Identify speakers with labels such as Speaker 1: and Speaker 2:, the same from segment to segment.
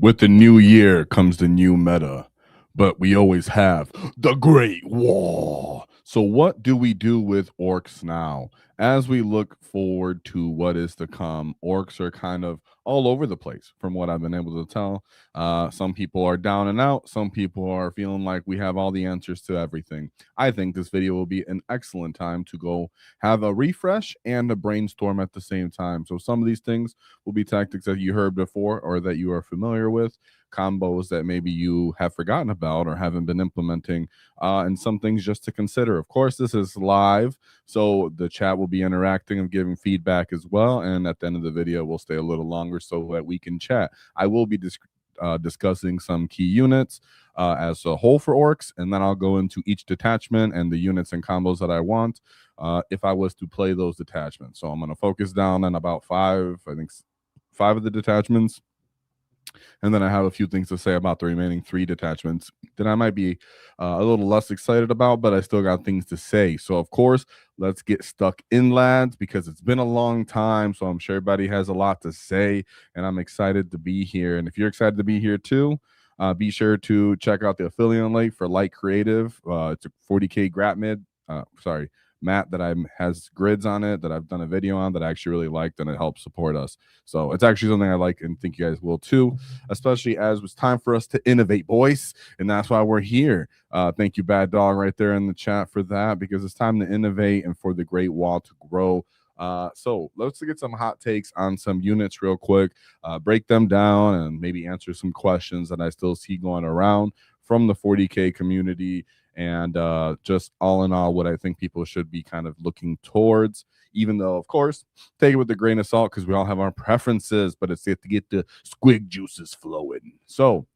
Speaker 1: With the new year comes the new meta, but we always have the Great Wall. So, what do we do with orcs now? As we look forward to what is to come, orcs are kind of all over the place from what I've been able to tell. Some people are down and out, some people are feeling like we have all the answers to everything. I think this video will be an excellent time to go have a refresh and a brainstorm at the same time. So, some of these things will be tactics that you heard before or that you are familiar with, combos that maybe you have forgotten about or haven't been implementing, and some things just to consider. Of course, this is live, so the chat will be interacting and giving feedback as well. And at the end of the video, we'll stay a little longer so that we can chat. I will be discussing some key units as a whole for orcs, and then I'll go into each detachment and the units and combos that I want if I was to play those detachments. So I'm going to focus down on about five of the detachments, and then I have a few things to say about the remaining 3 detachments that I might be a little less excited about, but I still got things to say. So, of course, let's get stuck in, lads, because it's been a long time. So I'm sure everybody has a lot to say, and I'm excited to be here. And if you're excited to be here too, be sure to check out the affiliate link for Light Creative. It's a 40K mat that has grids on it that I've done a video on that I actually really liked, and it helps support us. So it's actually something I like and think you guys will too, especially as it's time for us to innovate, boys. And that's why we're here. Thank you, Bad Dog, right there in the chat for that, because it's time to innovate and for the Great Wall to grow. So let's get some hot takes on some units real quick, break them down, and maybe answer some questions that I still see going around from the 40K community. And just all in all, what I think people should be kind of looking towards, even though, of course, take it with a grain of salt because we all have our preferences, but it's to get the squig juices flowing. So,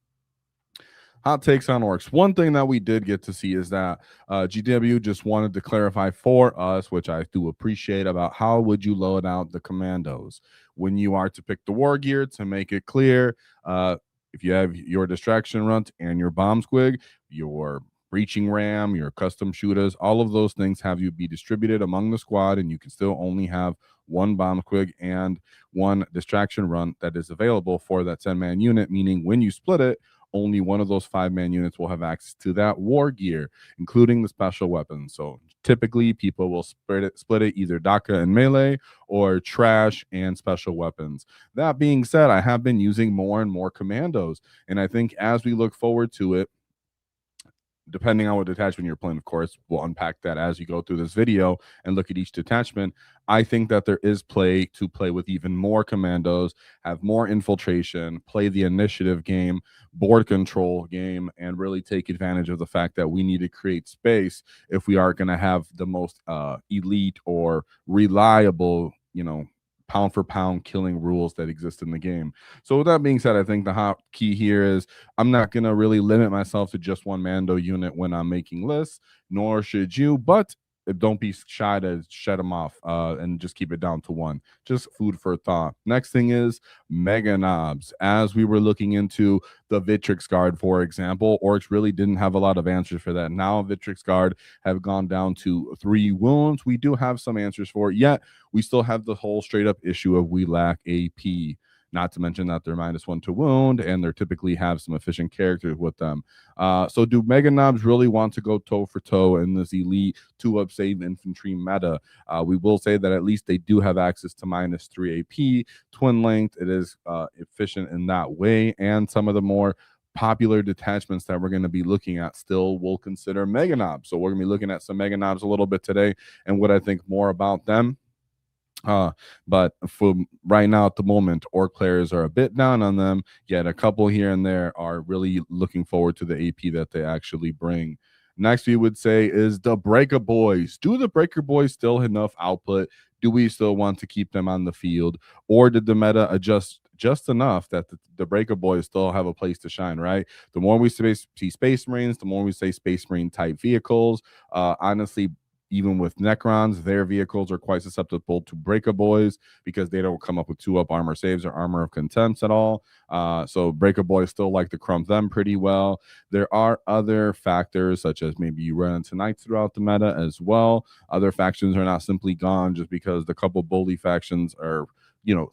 Speaker 1: hot takes on orcs. One thing that we did get to see is that GW just wanted to clarify for us, which I do appreciate, about how would you load out the commandos when you are to pick the war gear, to make it clear. If you have your distraction runt and your bomb squig, your breaching ram, your custom shooters, all of those things have you be distributed among the squad, and you can still only have one bomb squig and one distraction runt that is available for that 10-man unit, meaning when you split it, only one of those 5-man units will have access to that war gear, including the special weapons. So typically people will split it either Dakka and melee or trash and special weapons. That being said, I have been using more and more commandos, and I think as we look forward to it, depending on what detachment you're playing, of course, we'll unpack that as you go through this video and look at each detachment. I think that there is play with even more commandos, have more infiltration, play the initiative game, board control game, and really take advantage of the fact that we need to create space if we are going to have the most elite or reliable, pound for pound killing rules that exist in the game. So with that being said, I think the hot key here is I'm not going to really limit myself to just one Mando unit when I'm making lists, nor should you, but don't be shy to shut them off and just keep it down to one. Just food for thought. Next thing is Mega Knobs. As we were looking into the Vitrix Guard, for example, Orks really didn't have a lot of answers for that. Now Vitrix Guard have gone down to 3 wounds. We do have some answers for it, yet we still have the whole straight up issue of we lack AP. Not to mention that they're -1 to wound, and they typically have some efficient characters with them. So do Mega Knobs really want to go toe for toe in this elite 2-up save infantry meta? We will say that at least they do have access to -3 AP, twin length. It is efficient in that way, and some of the more popular detachments that we're going to be looking at still will consider Mega Knobs. So we're going to be looking at some Mega Knobs a little bit today and what I think more about them. But for right now, at the moment, Ork players are a bit down on them, yet a couple here and there are really looking forward to the AP that they actually bring. Next, we would say is the Breaker Boys. Do the Breaker Boys still have enough output? Do we still want to keep them on the field? Or did the meta adjust just enough that the Breaker Boys still have a place to shine, right? The more we see Space Marines, the more we say Space Marine type vehicles. Honestly, even with Necrons, their vehicles are quite susceptible to Breaker Boys because they don't come up with 2-up armor saves or armor of contempts at all. So Breaker Boys still like to crump them pretty well. There are other factors, such as maybe you run into knights throughout the meta as well. Other factions are not simply gone just because the couple bully factions are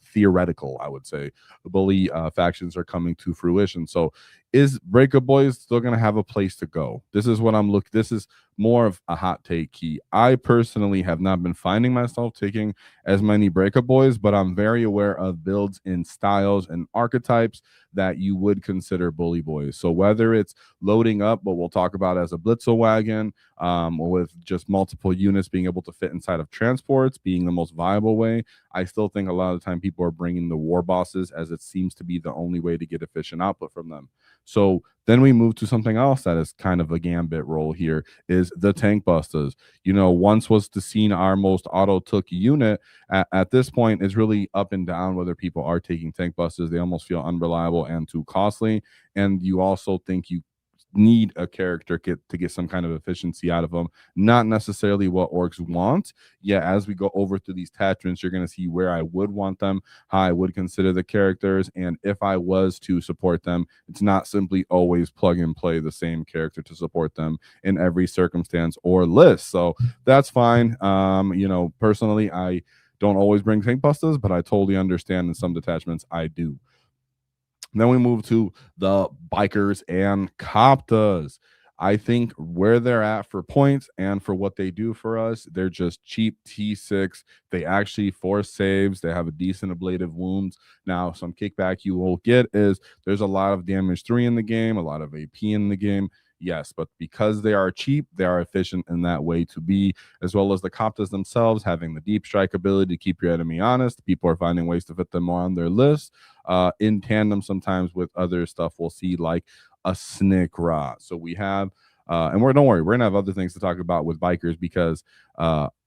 Speaker 1: theoretical, I would say. Bully factions are coming to fruition. So is Breaker Boys still going to have a place to go? This is what I'm looking. This is more of a hot take, Key. I personally have not been finding myself taking as many Breaker Boys, but I'm very aware of builds in styles and archetypes that you would consider bully boys. So whether it's loading up what we'll talk about as a blitzel wagon, or with just multiple units being able to fit inside of transports being the most viable way, I still think a lot of the time people are bringing the war bosses, as it seems to be the only way to get efficient output from them. So then we move to something else that is kind of a gambit role here, is the tank busters. Once was the scene our most auto took unit. At this point, it's really up and down whether people are taking tank busters. They almost feel unreliable and too costly. And you also think you need a character kit to get some kind of efficiency out of them, not necessarily what orcs want. Yeah, as we go over through these attachments, you're going to see where I would want them, how I would consider the characters, and if I was to support them, it's not simply always plug and play the same character to support them in every circumstance or list. So that's fine. Personally, I don't always bring tank busters, but I totally understand in some detachments I do. Then we move to the bikers and Coptas. I think where they're at for points and for what they do for us, they're just cheap T6. They actually force saves. They have a decent ablative wounds. Now, some kickback you will get is there's a lot of damage 3 in the game, a lot of AP in the game. Yes, but because they are cheap, they are efficient in that way to be, as well as the Coptas themselves having the deep strike ability to keep your enemy honest. People are finding ways to fit them more on their list. In tandem sometimes with other stuff we'll see, like a Snick Rod. So we have and don't worry, we're gonna have other things to talk about with bikers, because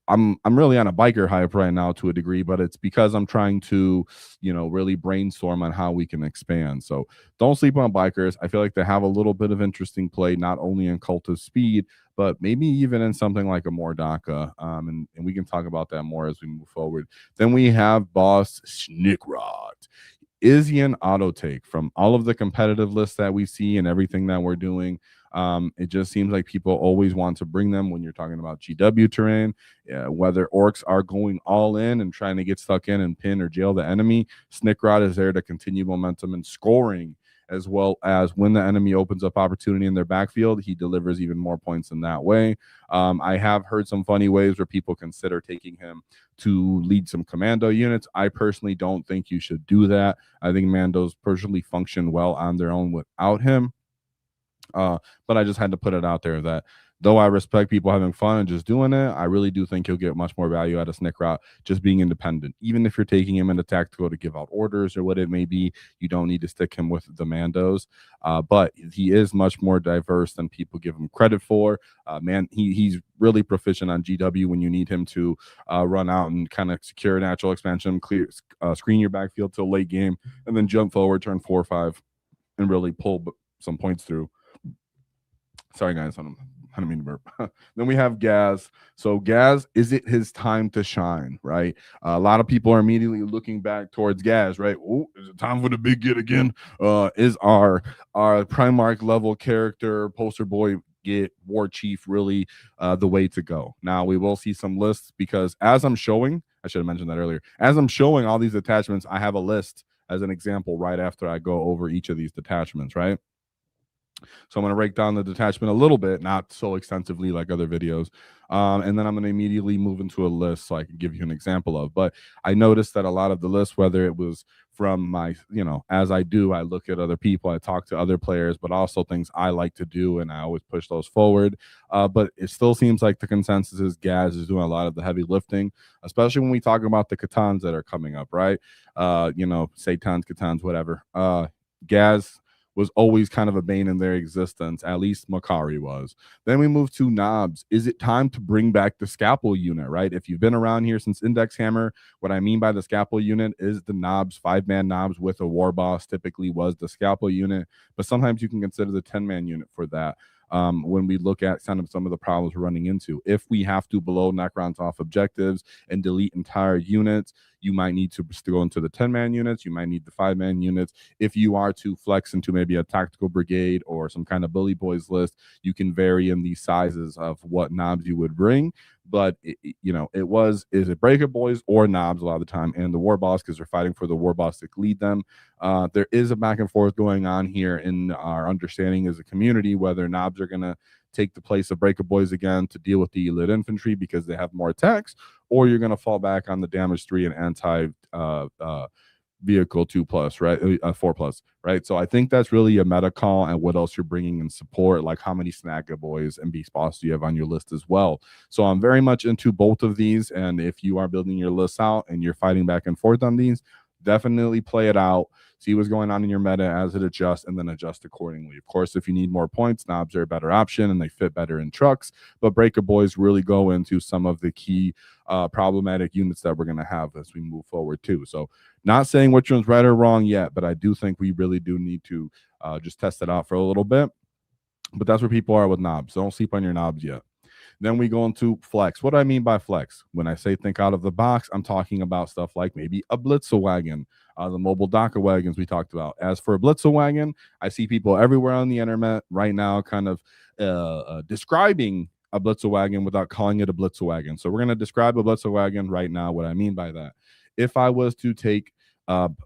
Speaker 1: I'm really on a biker hype right now to a degree, but it's because I'm trying to really brainstorm on how we can expand. So don't sleep on bikers. I feel like they have a little bit of interesting play, not only in Kult of Speed, but maybe even in something like a more Dakka. And we can talk about that more as we move forward. Then we have Boss Snickrod. Is he an auto take? From all of the competitive lists that we see and everything that we're doing, it just seems like people always want to bring them when you're talking about GW terrain. Whether orcs are going all in and trying to get stuck in and pin or jail the enemy, Snickrod is there to continue momentum and scoring, as well as when the enemy opens up opportunity in their backfield, he delivers even more points in that way. I have heard some funny ways where people consider taking him to lead some commando units. I personally don't think you should do that. I think Mandos personally function well on their own without him. But I just had to put it out there that though I respect people having fun and just doing it, I really do think you'll get much more value out of Snickrod just being independent. Even if you're taking him into tactical to give out orders or what it may be, you don't need to stick him with the Mandos. But he is much more diverse than people give him credit for. He's really proficient on GW when you need him to run out and kind of secure natural expansion, clear, screen your backfield till late game, and then jump forward, turn 4 or 5, and really pull some points through. Sorry, guys, I don't mean to burp. Then we have Gaz. So Gaz, is it his time to shine, right? A lot of people are immediately looking back towards Gaz, right? Oh, is it time for the big get again? Is our Primarch level character, poster boy, get War Chief really the way to go? Now, we will see some lists, because as I'm showing, I should have mentioned that earlier, as I'm showing all these attachments, I have a list as an example right after I go over each of these detachments, right? So I'm going to break down the detachment a little bit, not so extensively like other videos. And then I'm going to immediately move into a list so I can give you an example of. But I noticed that a lot of the lists, whether it was from my, as I do, I look at other people, I talk to other players, but also things I like to do, and I always push those forward. But it still seems like the consensus is Gaz is doing a lot of the heavy lifting, especially when we talk about the Katans that are coming up, right? Satans, Katans, whatever. Gaz was always kind of a bane in their existence. At least Makari was. Then we move to Knobs. Is it time to bring back the Scalpel unit, right? If you've been around here since Index Hammer, what I mean by the Scalpel unit is the Knobs, 5-man Knobs with a War Boss typically was the Scalpel unit, but sometimes you can consider the 10-man unit for that. When we look at some of the problems we're running into. If we have to blow Necrons off objectives and delete entire units, you might need to go into the 10-man units. You might need the 5-man units. If you are to flex into maybe a tactical brigade or some kind of bully boys list, you can vary in the sizes of what knobs you would bring. but is it Breaker Boys or Knobs a lot of the time, and the War Boss, because they're fighting for the War Boss to lead them. There is a back and forth going on here in our understanding as a community, whether Knobs are going to take the place of Breaker Boys again to deal with the elite infantry because they have more attacks, or you're going to fall back on the damage 3 and anti vehicle 2+, right? 4+, right? So I think that's really a meta call, and what else you're bringing in support, like how many Snagga Boys and Beast Boss do you have on your list as well. So I'm very much into both of these, and if you are building your lists out and you're fighting back and forth on these, definitely play it out, see what's going on in your meta as it adjusts, and then adjust accordingly. Of course, if you need more points, Knobs are a better option and they fit better in trucks, but Breaker Boys really go into some of the key problematic units that we're going to have as we move forward too. So not saying which one's right or wrong yet, but I do think we really do need to just test it out for a little bit. But that's where people are with Knobs. Don't sleep on your Knobs yet. Then we go into flex. What do I mean by flex? When I say think out of the box, I'm talking about stuff like maybe a Blitz-A-Wagon, the mobile Dakka wagons we talked about. As for a Blitz-A-Wagon, I see people everywhere on the internet right now kind of describing a Blitz-A-Wagon without calling it a Blitz-A-Wagon. So we're going to describe a Blitz-A-Wagon right now, what I mean by that. If I was to take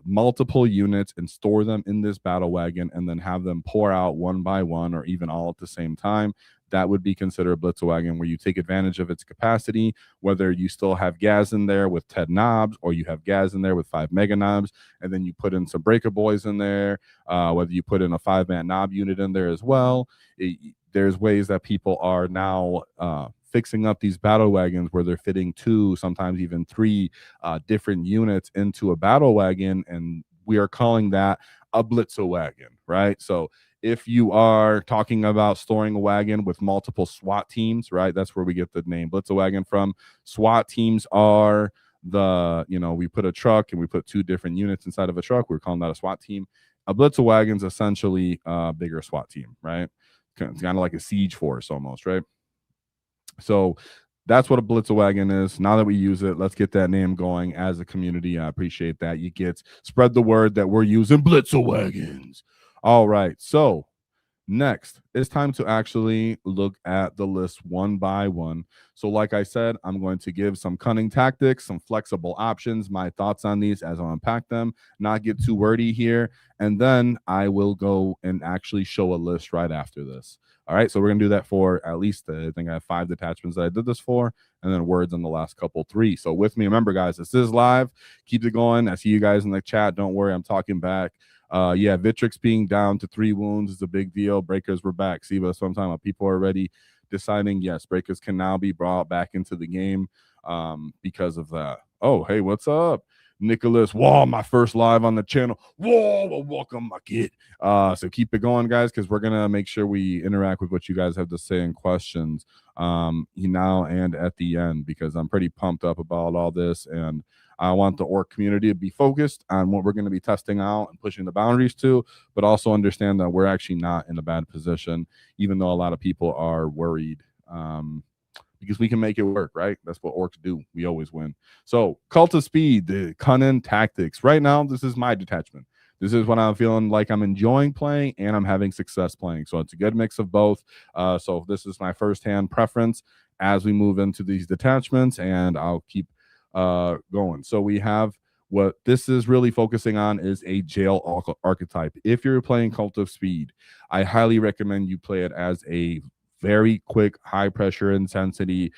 Speaker 1: multiple units and store them in this battle wagon and then have them pour out one by one or even all at the same time, that would be considered a Blitz-A-Wagon, where you take advantage of its capacity, whether you still have Gaz in there with 10 knobs or you have Gaz in there with 5 mega knobs, and then you put in some Breaker Boys in there, whether you put in a 5-man knob unit in there as well. There's ways that people are now fixing up these battle wagons where they're fitting 2, sometimes even 3 different units into a battle wagon, and we are calling that a Blitz-A-Wagon, right? So if you are talking about storing a wagon with multiple SWAT teams, right, that's where we get the name Blitz-A-Wagon from. SWAT teams are we put a truck and we put 2 different units inside of a truck. We're calling that a SWAT team. A Blitz-A-Wagon is essentially a bigger SWAT team, right? It's kind of like a siege force almost, right? So that's what a Blitz-A-Wagon is. Now that we use it, let's get that name going as a community. I appreciate that. You get spread the word that we're using Blitz-A-Wagons. All right. So next, it's time to actually look at the list one by one. So like I said, I'm going to give some cunning tactics, some flexible options, my thoughts on these as I unpack them, not get too wordy here. And then I will go and actually show a list right after this. All right, so we're going to do that for at least, I think I have 5 detachments that I did this for, and then words on the last couple 3. So with me, remember, guys, this is live. Keep it going. I see you guys in the chat. Don't worry, I'm talking back. Yeah, Vitrix being down to 3 wounds is a big deal. Breakers were back. See, but sometimes people are already deciding, yes, Breakers can now be brought back into the game because of that. Oh, hey, what's up? Nicholas, whoa, my first live on the channel. Whoa, welcome, my kid. So keep it going, guys, because we're gonna make sure we interact with what you guys have to say in questions now and at the end, because I'm pretty pumped up about all this, and I want the Ork community to be focused on what we're going to be testing out and pushing the boundaries to, but also understand that we're actually not in a bad position, even though a lot of people are worried. Because we can make it work, right? That's what Orks do. We always win. So, Kult of Speed, the cunning tactics. Right now, this is my detachment. This is what I'm feeling like I'm enjoying playing and I'm having success playing. So it's a good mix of both. So this is my firsthand preference as we move into these detachments, and I'll keep going. So we have what this is really focusing on is a jail archetype. If you're playing Kult of Speed, I highly recommend you play it as a very quick, high pressure intensity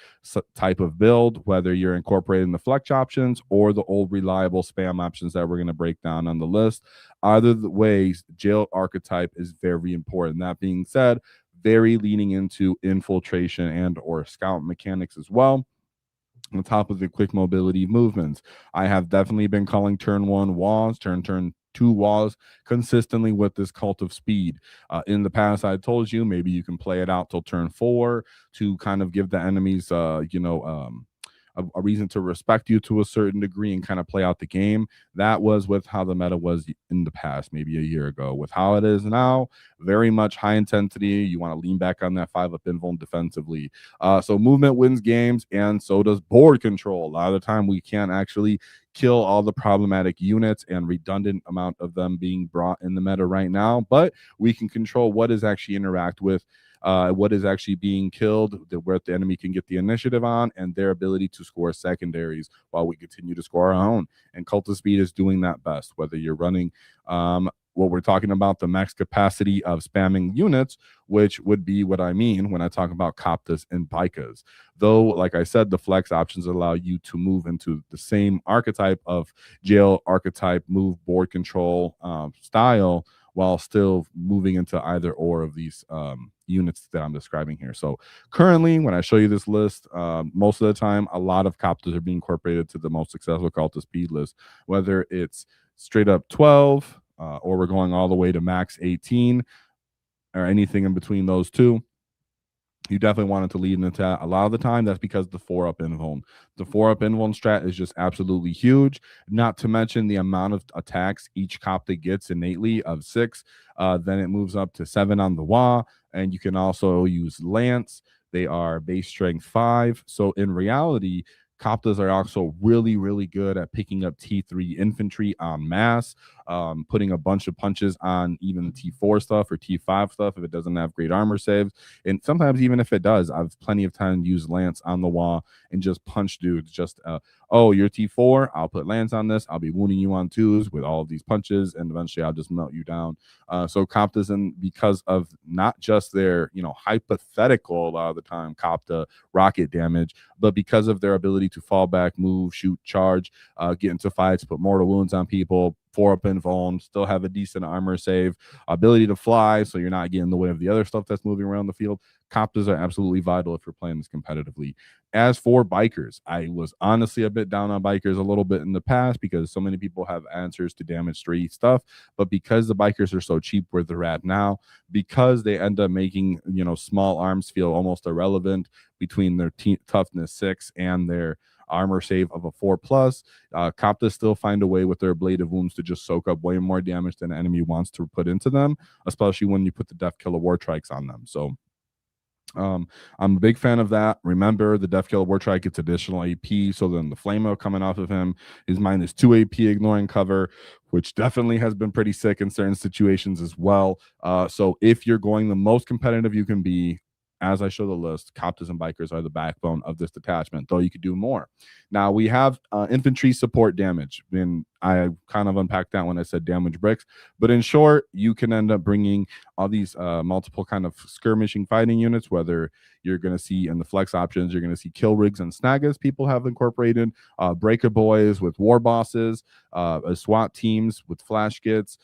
Speaker 1: type of build, whether you're incorporating the flex options or the old reliable spam options that we're going to break down on the list. Either the ways, jail archetype is very important. That being said, very leaning into infiltration and or scout mechanics as well. On top of the quick mobility movements, I have definitely been calling turn 1 WAAAGH, turn 2 WAAAGH consistently with this Kult of Speed. In the past, I told you maybe you can play it out till turn 4 to kind of give the enemies, a reason to respect you to a certain degree and kind of play out the game. That was with how the meta was in the past, maybe a year ago. With how it is now, very much high intensity. You want to lean back on that 5-up invuln defensively. So movement wins games, and so does board control. A lot of the time, we can't actually kill all the problematic units and redundant amount of them being brought in the meta right now, but we can control what is actually interact with what is actually being killed, where the enemy can get the initiative on, and their ability to score secondaries while we continue to score our own. And Cult of Speed is doing that best, whether you're running what we're talking about, the max capacity of spamming units, which would be what I mean when I talk about Coptas and Bikas. Though, like I said, the flex options allow you to move into the same archetype of jail archetype, move board control style, while still moving into either or of these units that I'm describing here. So currently, when I show you this list, most of the time, a lot of Coptas are being incorporated to the most successful Cult of Speed list, whether it's straight up 12, or we're going all the way to max 18, or anything in between those two. You definitely wanted to lead into that. A lot of the time, that's because the 4-up invuln. The 4-up invuln strat is just absolutely huge, not to mention the amount of attacks each Copta gets innately of 6. Then it moves up to 7 on the WAAAGH, and you can also use Lance. They are base strength 5. So in reality, Coptas are also really, really good at picking up T3 infantry en masse, putting a bunch of punches on even T4 stuff or T5 stuff if it doesn't have great armor saves. And sometimes even if it does, I've plenty of time to use Lance on the wall and just punch dudes. Just, oh, you're T4, I'll put Lance on this. I'll be wounding you on 2s with all of these punches, and eventually I'll just melt you down. So Coptas, and because of not just their, hypothetical, a lot of the time, Copta rocket damage, but because of their ability to fall back, move, shoot, charge, get into fights, put mortal wounds on people, 4-up invuln, still have a decent armor save, ability to fly, so you're not getting in the way of the other stuff that's moving around the field. Coptas are absolutely vital if you're playing this competitively. As for bikers, I was honestly a bit down on bikers a little bit in the past because so many people have answers to damage 3 stuff, but because the bikers are so cheap where they're at now, because they end up making small arms feel almost irrelevant between their toughness 6 and their armor save of a 4+, Coptas still find a way with their ablative wounds to just soak up way more damage than the enemy wants to put into them, especially when you put the Death Killer War Trikes on them. So I'm a big fan of that. Remember, the Death Killer War Trike gets additional AP, so then the Flameo coming off of him is -2 AP ignoring cover, which definitely has been pretty sick in certain situations as well. So if you're going the most competitive you can be, as I show the list, Coptas and bikers are the backbone of this detachment, though you could do more. Now, we have infantry support damage, and I kind of unpacked that when I said damage bricks. But in short, you can end up bringing all these multiple kind of skirmishing fighting units, whether you're going to see in the flex options, you're going to see kill rigs and snagas people have incorporated, breaker boys with war bosses, SWAT teams with flash kits.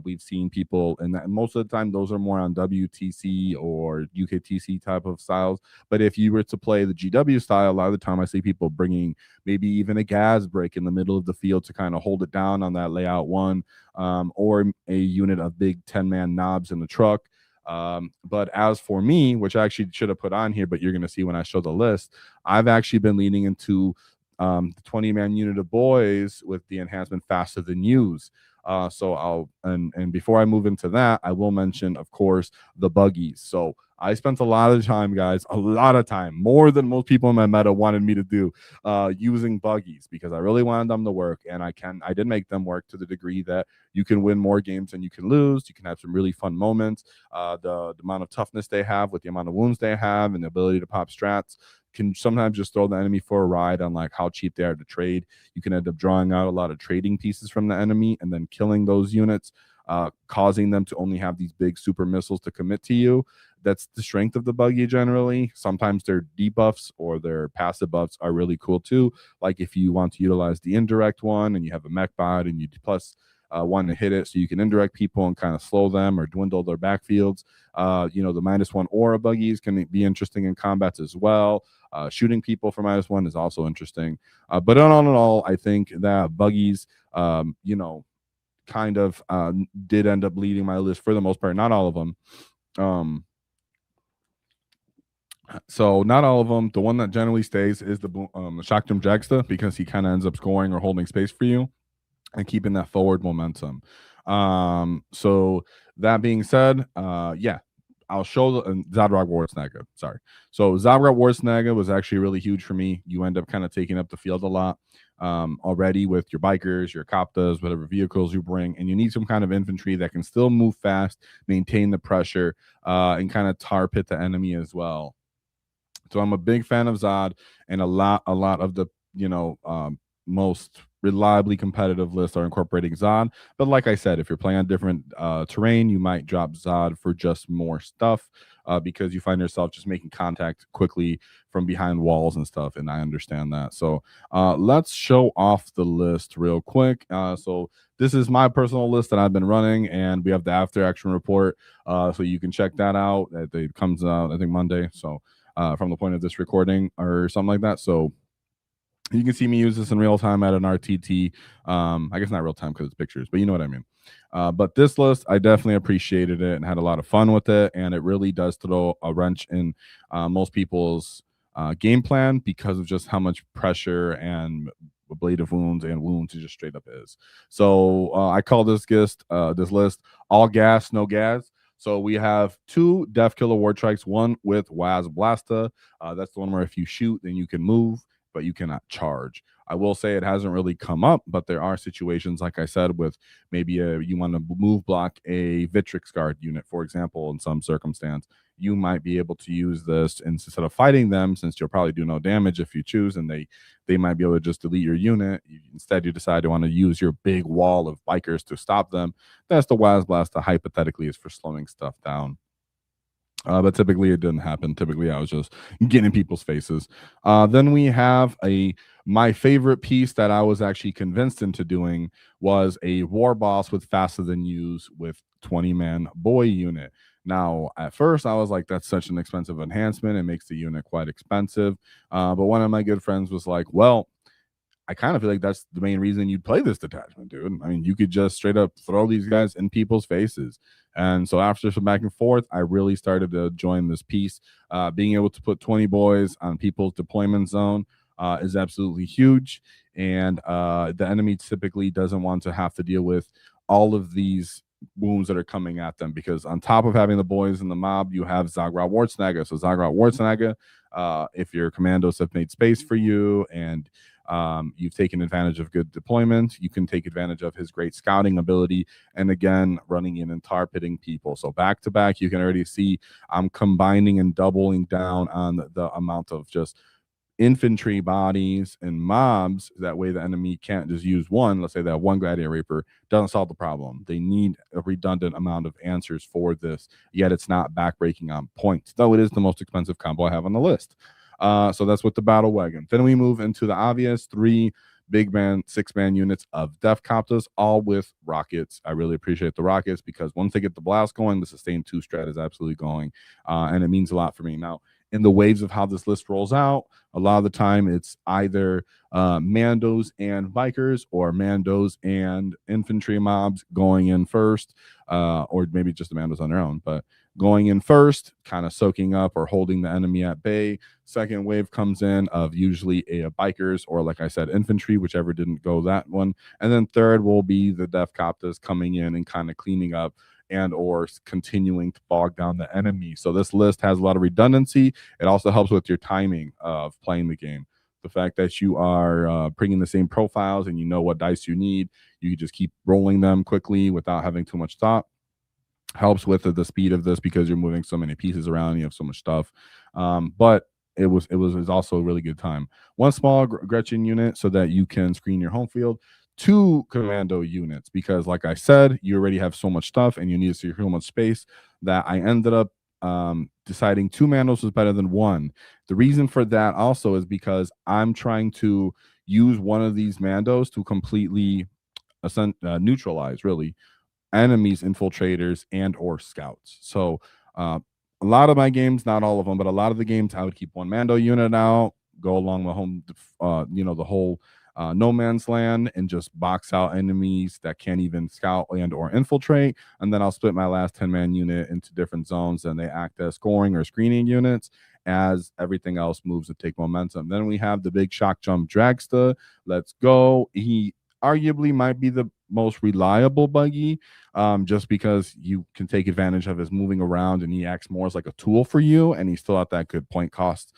Speaker 1: We've seen people, and most of the time those are more on WTC or UKTC type of styles. But if you were to play the GW style, a lot of the time I see people bringing maybe even a gas break in the middle of the field to kind of hold it down on that layout 1, or a unit of big 10-man knobs in the truck. But as for me, which I actually should have put on here, but you're going to see when I show the list, I've actually been leaning into the 20-man unit of Boyz with the enhancement faster than use. So I'll, and before I move into that, I will mention, of course, the buggies. So I spent a lot of time, guys, a lot of time, more than most people in my meta wanted me to do, using buggies, because I really wanted them to work, and I did make them work to the degree that you can win more games than you can lose. You can have some really fun moments. The amount of toughness they have with the amount of wounds they have and the ability to pop strats can sometimes just throw the enemy for a ride on like how cheap they are to trade. You can end up drawing out a lot of trading pieces from the enemy and then killing those units, causing them to only have these big super missiles to commit to you. That's the strength of the buggy generally. Sometimes their debuffs or their passive buffs are really cool too. Like if you want to utilize the indirect one and you have a mech bot and you plus 1 to hit it, so you can indirect people and kind of slow them or dwindle their backfields. The -1 aura buggies can be interesting in combats as well. Shooting people for -1 is also interesting. But all in all, I think that buggies, kind of did end up leading my list for the most part. Not all of them. So not all of them. The one that generally stays is the Shaktim Jagsta, because he kind of ends up scoring or holding space for you and keeping that forward momentum. So that being said, I'll show the Zadrag Wartsnaga. Sorry. So Zadrag Wartsnaga was actually really huge for me. You end up kind of taking up the field a lot. already with your bikers, your Kaptas, whatever vehicles you bring, and you need some kind of infantry that can still move fast, maintain the pressure, and kind of tar pit the enemy as well. So I'm a big fan of Zod, and a lot of the most reliably competitive lists are incorporating Zod. But like I said, if you're playing on different terrain, you might drop Zod for just more stuff because you find yourself just making contact quickly from behind walls and stuff. And I understand that. So let's show off the list real quick. So this is my personal list that I've been running, and we have the after action report. So you can check that out. It comes out, I think, Monday. So from the point of this recording or something like that. So you can see me use this in real time at an RTT. I guess not real time because it's pictures, but you know what I mean. But this list, I definitely appreciated it and had a lot of fun with it. And it really does throw a wrench in most people's game plan because of just how much pressure and ablative wounds and wounds it just straight up is. So I call this list all gas, no gas. So we have 2 Death Killer Ward Strikes, one with WAAAGH Blasta. That's the one where if you shoot, then you can move, but you cannot charge. I will say it hasn't really come up, but there are situations, like I said, with maybe you want to move block a Vitrix Guard unit, for example, in some circumstance. You might be able to use this instead of fighting them, since you'll probably do no damage if you choose, and they might be able to just delete your unit. Instead, you decide to want to use your big wall of bikers to stop them. That's the WAAAGH Blasta, hypothetically, is for slowing stuff down. But typically it didn't happen. Typically I was just getting in people's faces. Then we have my favorite piece that I was actually convinced into doing was a war boss with faster than use with 20-man boy unit. Now, at first, I was like, that's such an expensive enhancement. It makes the unit quite expensive. But one of my good friends was like, well, I kind of feel like that's the main reason you'd play this detachment, dude. I mean, you could just straight up throw these guys in people's faces. And so after some back and forth, I really started to join this piece. Being able to put 20 boys on people's deployment zone is absolutely huge. And the enemy typically doesn't want to have to deal with all of these wounds that are coming at them, because on top of having the boys in the mob, you have Zagrot Wartsnaga. So Zagrot Wartsnaga, if your commandos have made space for you and you've taken advantage of good deployment, you can take advantage of his great scouting ability, and again, running in and tar pitting people. So back to back, you can already see I'm combining and doubling down on the amount of just infantry bodies and mobs. That way the enemy can't just use one. Let's say that one Gladiator Reaper doesn't solve the problem. They need a redundant amount of answers for this, yet it's not backbreaking on points, though it is the most expensive combo I have on the list. So that's with the battle wagon. Then we move into the obvious 3 big man, 6-man units of Def Kaptas, all with rockets. I really appreciate the rockets because once they get the blast going, the sustain 2 strat is absolutely going, and it means a lot for me. Now, in the waves of how this list rolls out, a lot of the time it's either Mandos and Bikers or Mandos and infantry mobs going in first, or maybe just the Mandos on their own, but going in first, kind of soaking up or holding the enemy at bay. Second wave comes in of usually a Bikers or, like I said, infantry, whichever didn't go that one. And then third will be the Def Kaptas coming in and kind of cleaning up and or continuing to bog down the enemy. So this list has a lot of redundancy. It also helps with your timing of playing the game. The fact that you are bringing the same profiles and you know what dice you need, you can just keep rolling them quickly without having too much thought. Helps with the speed of this because you're moving so many pieces around, you have so much stuff. But it was also a really good time. One small Gretchen unit so that you can screen your home field. 2 commando units because, like I said, you already have so much stuff and you need to see so much space that I ended up deciding 2 Mandos was better than 1. The reason for that also is because I'm trying to use one of these Mandos to completely neutralize, really, enemies, infiltrators, and or scouts. So a lot of my games, not all of them, but a lot of the games, I would keep 1 Mando unit out, go along the home, the whole no man's land, and just box out enemies that can't even scout and or infiltrate. And then I'll split my last 10-man unit into different zones, and they act as scoring or screening units as everything else moves to take momentum. Then we have the big shock jump dragster. Let's go. He arguably might be the most reliable buggy, just because you can take advantage of his moving around and he acts more as like a tool for you, and he's still at that good point cost.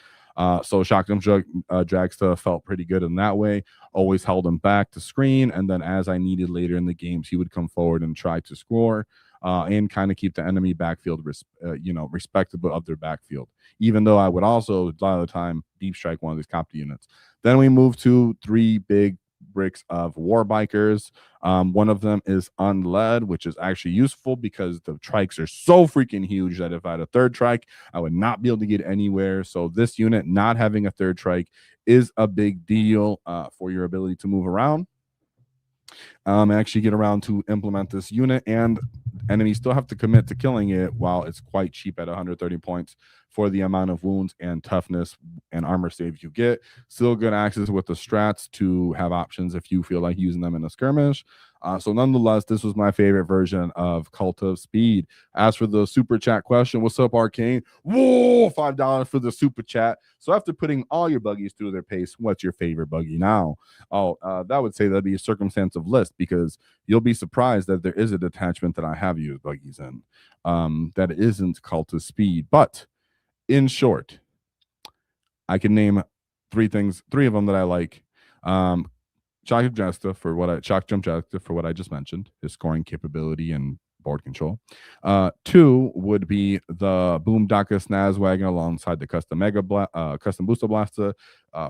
Speaker 1: So Shotgun Dragsta felt pretty good in that way. Always held him back to screen, and then as I needed later in the games, he would come forward and try to score. And kind of keep the enemy backfield, respectable of their backfield. Even though I would also, a lot of the time, deep strike one of these copter units. Then we move to 3 big bricks of war bikers. One of them is unled, which is actually useful because the trikes are so freaking huge that if I had a 3rd trike, I would not be able to get anywhere. So this unit not having a 3rd trike is a big deal for your ability to move around. Actually get around to implement this unit, and enemies still have to commit to killing it while it's quite cheap at 130 points for the amount of wounds and toughness and armor saves you get. Still good access with the strats to have options if you feel like using them in a skirmish. So nonetheless, this was my favorite version of Kult of Speed. As for the super chat question, what's up, Arcane? Whoa, $5 for the super chat. So after putting all your buggies through their pace, what's your favorite buggy now? That would say that'd be a circumstantive list, because you'll be surprised that there is a detachment that I have used buggies in that isn't Kult of Speed. But in short, I can name 3 of them that I like. Shock Jump for what I just mentioned, his scoring capability and board control. 2 would be the Boom Dakka Snazwagon alongside the custom custom booster blaster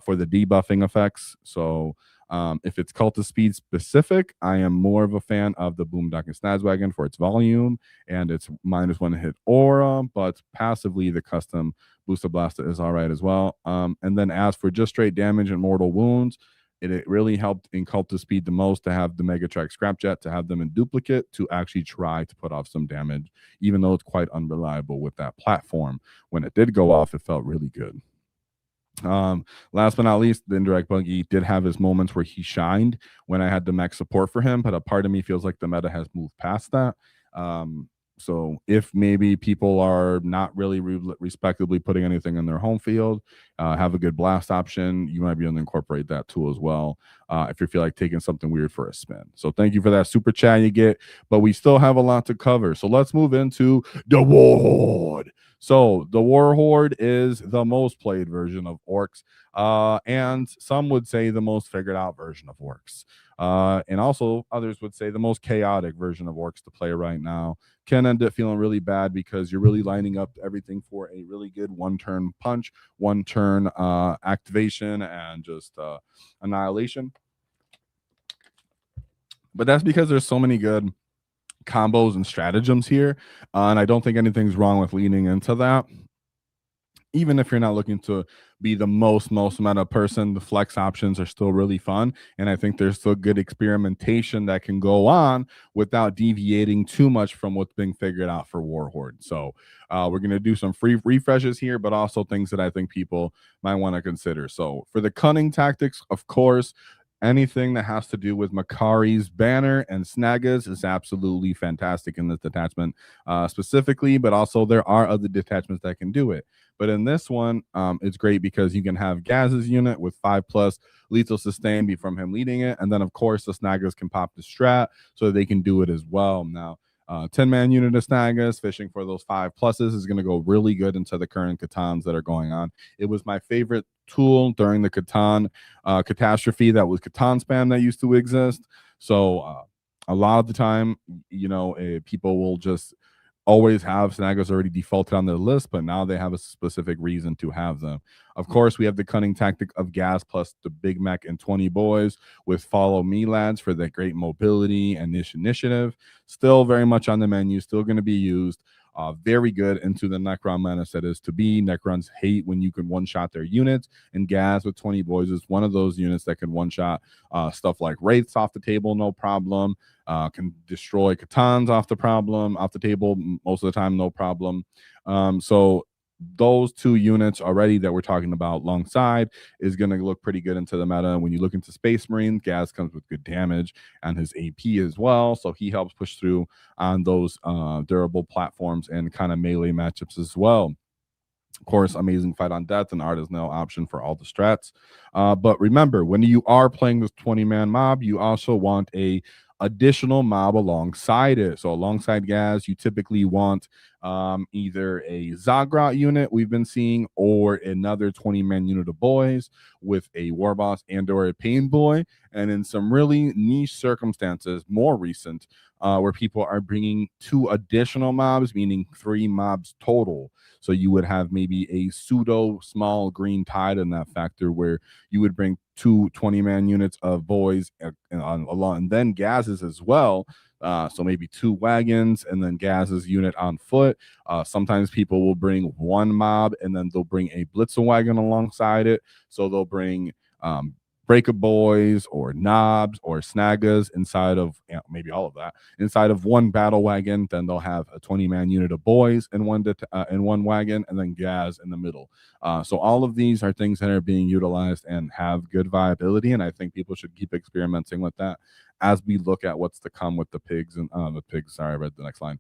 Speaker 1: for the debuffing effects. So if it's Kult of Speed specific, I am more of a fan of the Boom Dakka Snazwagon for its volume and its -1 hit aura, but passively the custom booster blaster is all right as well. And then as for just straight damage and mortal wounds, it really helped in Kult of Speed the most to have the Megatrack Scrapjet, to have them in duplicate, to actually try to put off some damage, even though it's quite unreliable with that platform. When it did go off, it felt really good. Last but not least, the indirect buggy did have his moments where he shined when I had the mech support for him, but a part of me feels like the meta has moved past that. So if maybe people are not really respectably putting anything in their home field, have a good blast option, you might be able to incorporate that tool as well if you feel like taking something weird for a spin. So thank you for that super chat you get, but we still have a lot to cover. So let's move into the Horde. So the War Horde is the most played version of Orks, and some would say the most figured out version of Orks. And also others would say the most chaotic version of Orks to play right now. Can end up feeling really bad because you're really lining up everything for a really good 1-turn punch, 1-turn activation, and just annihilation. But that's because there's so many good combos and stratagems here, and I don't think anything's wrong with leaning into that. Even if you're not looking to be the most meta person, the flex options are still really fun, and I think there's still good experimentation that can go on without deviating too much from what's being figured out for War Horde. So we're going to do some free refreshes here, but also things that I think people might want to consider. So for the cunning tactics, of course, anything that has to do with Makari's banner and Snagas is absolutely fantastic in this detachment specifically, but also there are other detachments that can do it. But in this one, it's great because you can have Gaz's unit with 5+ lethal sustain from him leading it. And then, of course, the Snagas can pop the strat so they can do it as well. Now, 10-man unit of Snagas fishing for those 5+ is going to go really good into the current Catans that are going on. It was my favorite tool during the Catan catastrophe that was Catan spam that used to exist. So a lot of the time, people will just always have Snagas already defaulted on their list, but now they have a specific reason to have them. Of course, we have the cunning tactic of Gas plus the Big Mech and 20 Boyz with Follow Me Lads for the great mobility and initiative. Still very much on the menu, still going to be used. Very good into the Necron menace that is to be. Necrons hate when you can one-shot their units, and Gas with 20 Boyz is one of those units that can one-shot stuff like Wraiths off the table, no problem. Can destroy Catans off the table most of the time, no problem. So those 2 units already that we're talking about alongside is going to look pretty good into the meta. When you look into Space Marine, Gas comes with good damage and his AP as well, so he helps push through on those durable platforms and kind of melee matchups as well. Of course, amazing fight on death and art is no option for all the strats. But remember, when you are playing this 20-man mob, you also want a additional mob alongside it. So alongside Gaz, you typically want either a Zagrot unit we've been seeing, or another 20-man unit of Boyz with a War Boss and or a Pain Boy. And in some really niche circumstances, more recent, where people are bringing 2 additional mobs, meaning 3 mobs total. So you would have maybe a pseudo small green tide in that factor, where you would bring 2 20-man units of Boyz along, and then Gaz's as well. So maybe 2 wagons and then Gaz's unit on foot. Sometimes people will bring 1 mob and then they'll bring a Blitzer wagon alongside it. So they'll bring Breaker Boys or Knobs or Snaggas inside of, maybe all of that, inside of 1 battle wagon. Then they'll have a 20-man unit of Boyz in one wagon, and then Gaz in the middle. So all of these are things that are being utilized and have good viability, and I think people should keep experimenting with that as we look at what's to come with the pigs and sorry, I read the next line,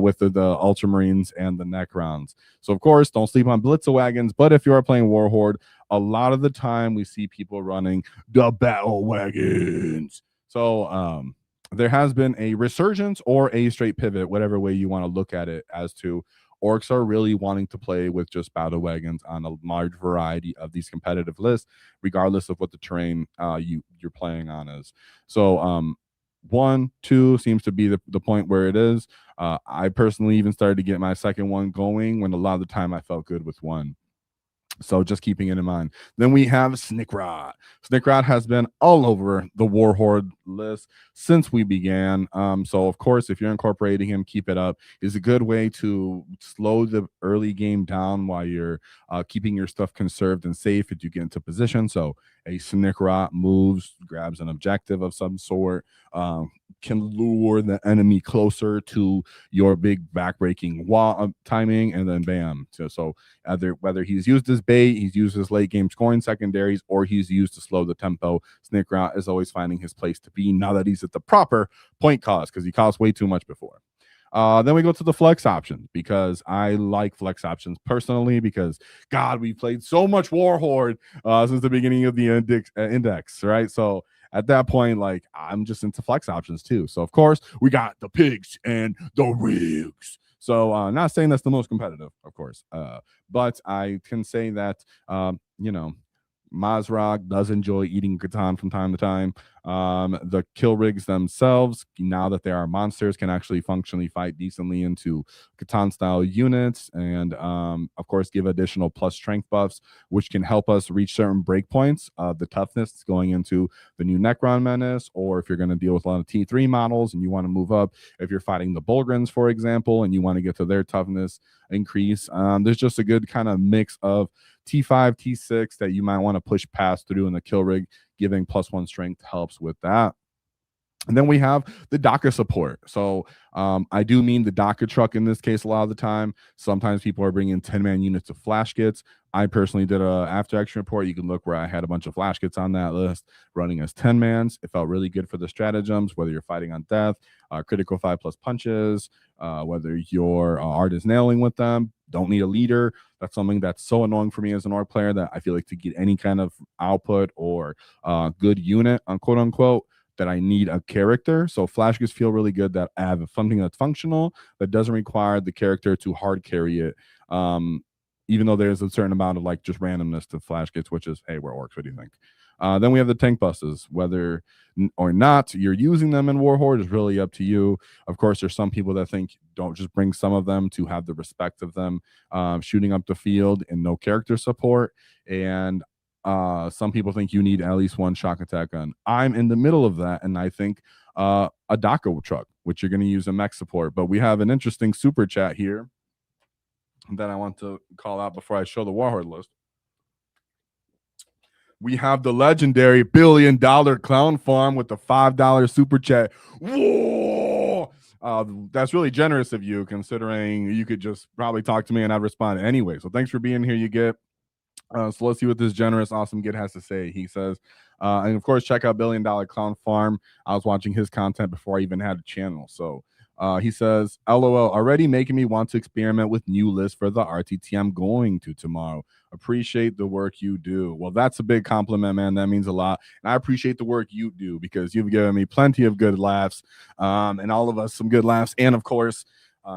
Speaker 1: with the Ultramarines and the Necrons. So of course, don't sleep on Blitzer wagons, but if you are playing Warhorde, a lot of the time we see people running the battle wagons. So there has been a resurgence or a straight pivot, whatever way you want to look at it, as to Orks are really wanting to play with just battle wagons on a large variety of these competitive lists, regardless of what the terrain you're playing on is. So 1, 2 seems to be the point where it is. I personally even started to get my second one going when a lot of the time I felt good with 1. So just keeping it in mind. Then we have Snickrot. Snickrot has been all over the Warhorde list since we began. So of course, if you're incorporating him, keep it up. It's a good way to slow the early game down while you're keeping your stuff conserved and safe as you get into position. So a Snickrot moves, grabs an objective of some sort, can lure the enemy closer to your big backbreaking wall timing, and then bam. So whether he's used as bait, he's used as late game scoring secondaries, or he's used to slow the tempo, Snickrot is always finding his place to be now that he's at the proper point cost, because he cost way too much before. Then we go to the flex options, because I like flex options personally, because God, we played so much Warhorde since the beginning of the index, right? So at that point, like, I'm just into flex options too. So of course we got the pigs and the rigs. So not saying that's the most competitive, of course, but I can say that Mazrag does enjoy eating Catan from time to time. The kill rigs themselves, now that they are monsters, can actually functionally fight decently into Catan style units, and of course give additional plus strength buffs, which can help us reach certain breakpoints of the toughness going into the new Necron Menace, or if you're going to deal with a lot of T3 models and you want to move up, if you're fighting the Bulgrins, for example, and you want to get to their toughness increase. There's just a good kind of mix of T5, T6 that you might want to push past through in the kill rig. Giving +1 strength helps with that. And then we have the Dakka support. So I do mean the Dakka truck in this case a lot of the time. Sometimes people are bringing 10-man units of flash kits. I personally did a after action report. You can look where I had a bunch of flash kits on that list running as 10-mans. It felt really good for the stratagems, whether you're fighting on death, critical 5+ punches, whether your art is nailing with them. Don't need a leader. That's something that's so annoying for me as an Ork player, that I feel like to get any kind of output or good unit, quote unquote, that I need a character. So flash kits feel really good that I have something that's functional that doesn't require the character to hard carry it. Even though there's a certain amount of like just randomness to flash kits, which is, hey, we're Orks. What do you think? Then we have the tank buses. Whether or not you're using them in Warhorde is really up to you. Of course, there's some people that think don't just bring some of them to have the respect of them shooting up the field and no character support. And some people think you need at least 1 shock attack gun. I'm in the middle of that, and I think a Dakka truck, which you're going to use a mech support. But we have an interesting super chat here that I want to call out before I show the Warhorde list. We have the legendary $1 billion Clown Farm with the $5 super chat. Whoa! That's really generous of you, considering you could just probably talk to me and I'd respond anyway. So thanks for being here, you get. So let's see what this generous, awesome Git has to say. He says, and of course, check out $1 Billion Clown Farm. I was watching his content before I even had a channel. So he says, LOL, already making me want to experiment with new lists for the RTT I'm going to tomorrow. Appreciate the work you do. Well, that's a big compliment, man. That means a lot. And I appreciate the work you do, because you've given me plenty of good laughs, and all of us some good laughs. And of course,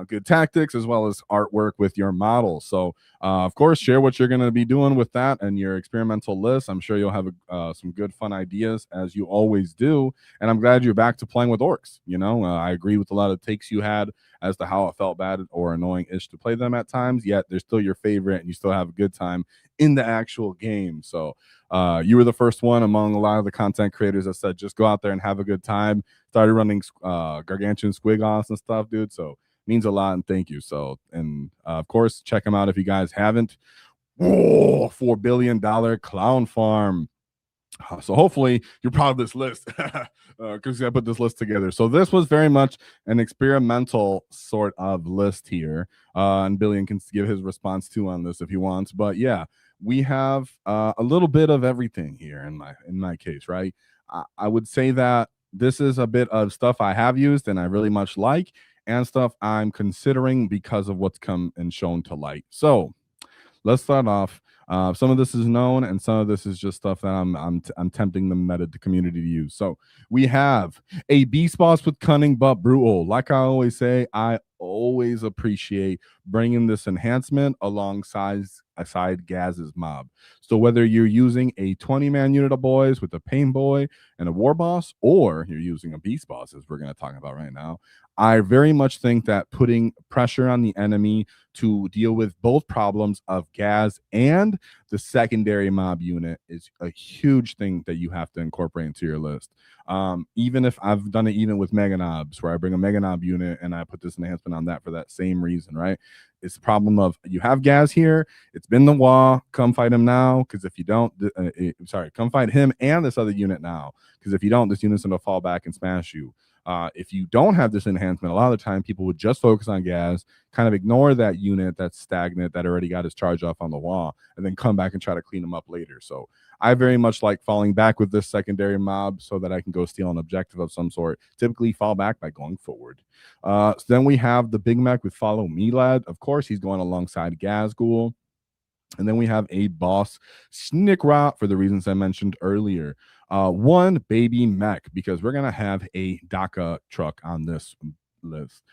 Speaker 1: good tactics as well as artwork with your models. So, of course, share what you're going to be doing with that and your experimental list. I'm sure you'll have some good, fun ideas as you always do. And I'm glad you're back to playing with orcs. You know, I agree with a lot of takes you had as to how it felt bad or annoying-ish to play them at times. Yet they're still your favorite, and you still have a good time in the actual game. So, you were the first one among a lot of the content creators that said just go out there and have a good time. Started running gargantuan squig offs and stuff, dude. So means a lot, and thank you. So, and of course, check them out if you guys haven't. Whoa, $4 billion clown farm. So hopefully you're proud of this list because I put this list together. So this was very much an experimental sort of list here, and Billion can give his response too on this if he wants. But yeah, we have a little bit of everything here in my case, right? I would say that this is a bit of stuff I have used and I really much like, and stuff I'm considering because of what's come and shown to light. So let's start off. Some of this is known, and some of this is just stuff that I'm tempting the meta community to use. So we have a beast boss with cunning but brutal. Like I always say, I always appreciate bringing this enhancement alongside Gaz's mob. So whether you're using a 20-man unit of boys with a pain boy and a war boss, or you're using a beast boss, as we're going to talk about right now, I very much think that putting pressure on the enemy to deal with both problems of Gaz and the secondary mob unit is a huge thing that you have to incorporate into your list. Even if I've done it even with Mega Knobs, where I bring a Mega Knob unit and I put this enhancement on that for that same reason, right? It's the problem of you have Gaz here. It's been the WAAAGH. Come fight him now, because if you don't, come fight him and this other unit now, because if you don't, this unit's going to fall back and smash you. If you don't have this enhancement, a lot of the time people would just focus on Gaz, kind of ignore that unit that's stagnant that already got his charge off on the wall, and then come back and try to clean him up later. So I very much like falling back with this secondary mob so that I can go steal an objective of some sort. Typically fall back by going forward. So then we have the Big Mac with Follow Me Lad. Of course, he's going alongside Gazgul. And then we have a boss Snickra for the reasons I mentioned earlier. One baby mech, because we're gonna have a Dakka truck on this list.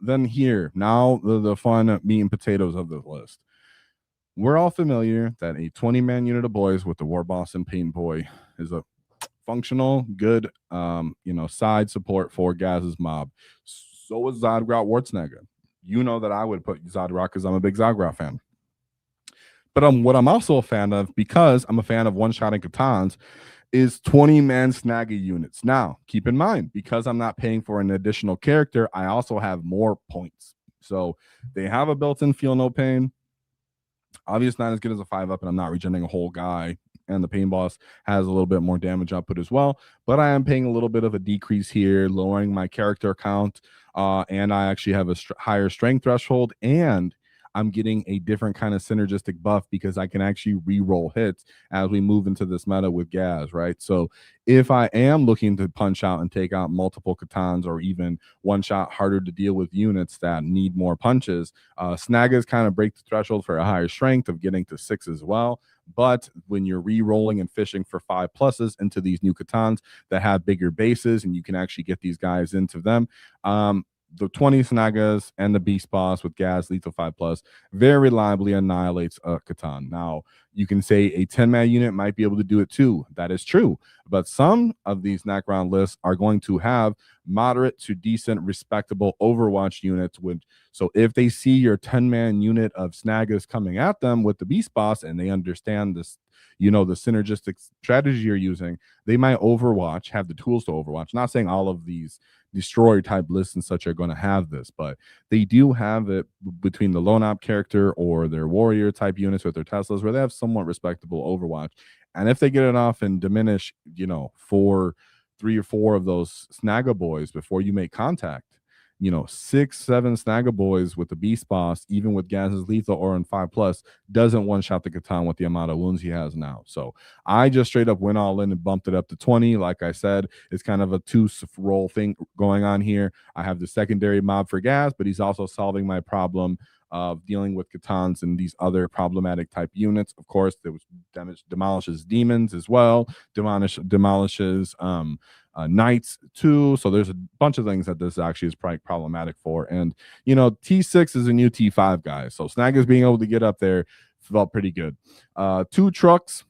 Speaker 1: Then here, now the fun meat and potatoes of the list. We're all familiar that a 20-man unit of boys with the war boss and pain boy is a functional, good, side support for Gaz's mob. So is Zodgrot Wartsnagga. You know that I would put Zodgrot because I'm a big Zodgrot fan. But what I'm also a fan of, because I'm a fan of one-shotting Katans, is 20-man snaggy units. Now, keep in mind, because I'm not paying for an additional character, I also have more points. So they have a built-in Feel No Pain. Obviously not as good as a 5-up, and I'm not regenerating a whole guy. And the pain boss has a little bit more damage output as well. But I am paying a little bit of a decrease here, lowering my character count. And I actually have a higher strength threshold, and I'm getting a different kind of synergistic buff because I can actually re-roll hits as we move into this meta with Gaz, right? So if I am looking to punch out and take out multiple Katans, or even one-shot harder to deal with units that need more punches, Snaggas kind of break the threshold for a higher strength of getting to 6 as well. But when you're re-rolling and fishing for 5+ into these new Katans that have bigger bases, and you can actually get these guys into them, the 20 Snaggas and the Beast Boss with Gaz Lethal 5+ very reliably annihilates a Catan. Now, you can say a 10-man unit might be able to do it too. That is true. But some of these Necron lists are going to have moderate to decent, respectable Overwatch units. So if they see your 10-man unit of Snaggas coming at them with the Beast Boss, and they understand this, the synergistic strategy you're using, they might Overwatch, have the tools to Overwatch. Not saying all of these destroy type lists and such are going to have this, but they do have it between the lone op character or their warrior type units with their Teslas, where they have somewhat respectable Overwatch. And if they get it off and diminish, 3 or 4 of those Snagga boys before you make contact, 6, 7 Snagga boys with the Beast Boss, even with Gaz's Lethal or in 5+, doesn't one-shot the Catan with the amount of wounds he has now. So I just straight up went all in and bumped it up to 20. Like I said, it's kind of a 2-roll thing going on here. I have the secondary mob for Gaz, but he's also solving my problem of dealing with Catans and these other problematic type units. Of course, there was demolishes demons as well, demolishes knights too. So there's a bunch of things that this actually is probably problematic for. And you know, T6 is a new T5 guy, so Snaggers being able to get up there felt pretty good. 2 trucks,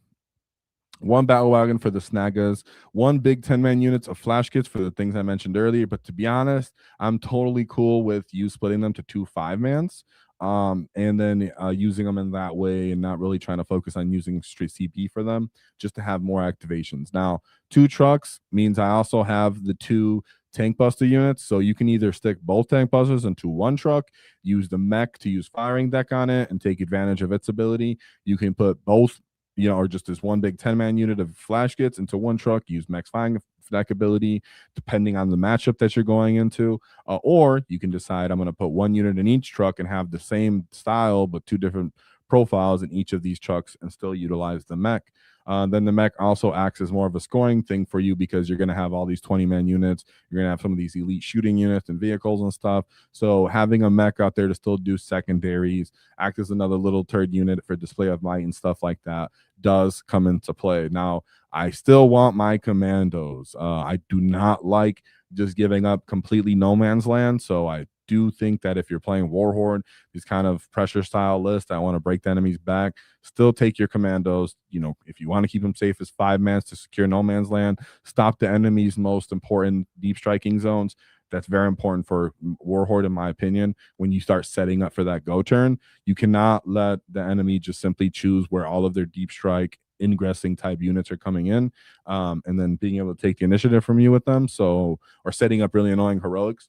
Speaker 1: 1 battle wagon for the Snaggas, 1 big 10-man units of flash kits for the things I mentioned earlier. But to be honest, I'm totally cool with you splitting them to 2 5-mans, and then using them in that way and not really trying to focus on using straight CP for them, just to have more activations. Now, 2 trucks means I also have the 2 tank buster units, so you can either stick both tank busters into 1 truck, use the mech to use firing deck on it and take advantage of its ability. You can put both, you know, or just this 1 big 10-man unit of flash kits into 1 truck, use mech's firing deck ability depending on the matchup that you're going into, or you can decide I'm going to put 1 unit in each truck and have the same style but 2 different profiles in each of these trucks and still utilize the mech. Then the mech also acts as more of a scoring thing for you because you're going to have all these 20-man units. You're going to have some of these elite shooting units and vehicles and stuff. So having a mech out there to still do secondaries, act as another little third unit for display of might and stuff like that does come into play. Now, I still want my commandos. I do not like just giving up completely no man's land. So I do think that if you're playing Warhorde, these kind of pressure style lists, I want to break the enemies back. Still take your commandos. You know, if you want to keep them safe as 5-mans to secure no man's land, stop the enemy's most important deep striking zones. That's very important for Warhorde, in my opinion. When you start setting up for that go turn, you cannot let the enemy just simply choose where all of their deep strike ingressing type units are coming in, and then being able to take the initiative from you with them. So, or setting up really annoying heroics.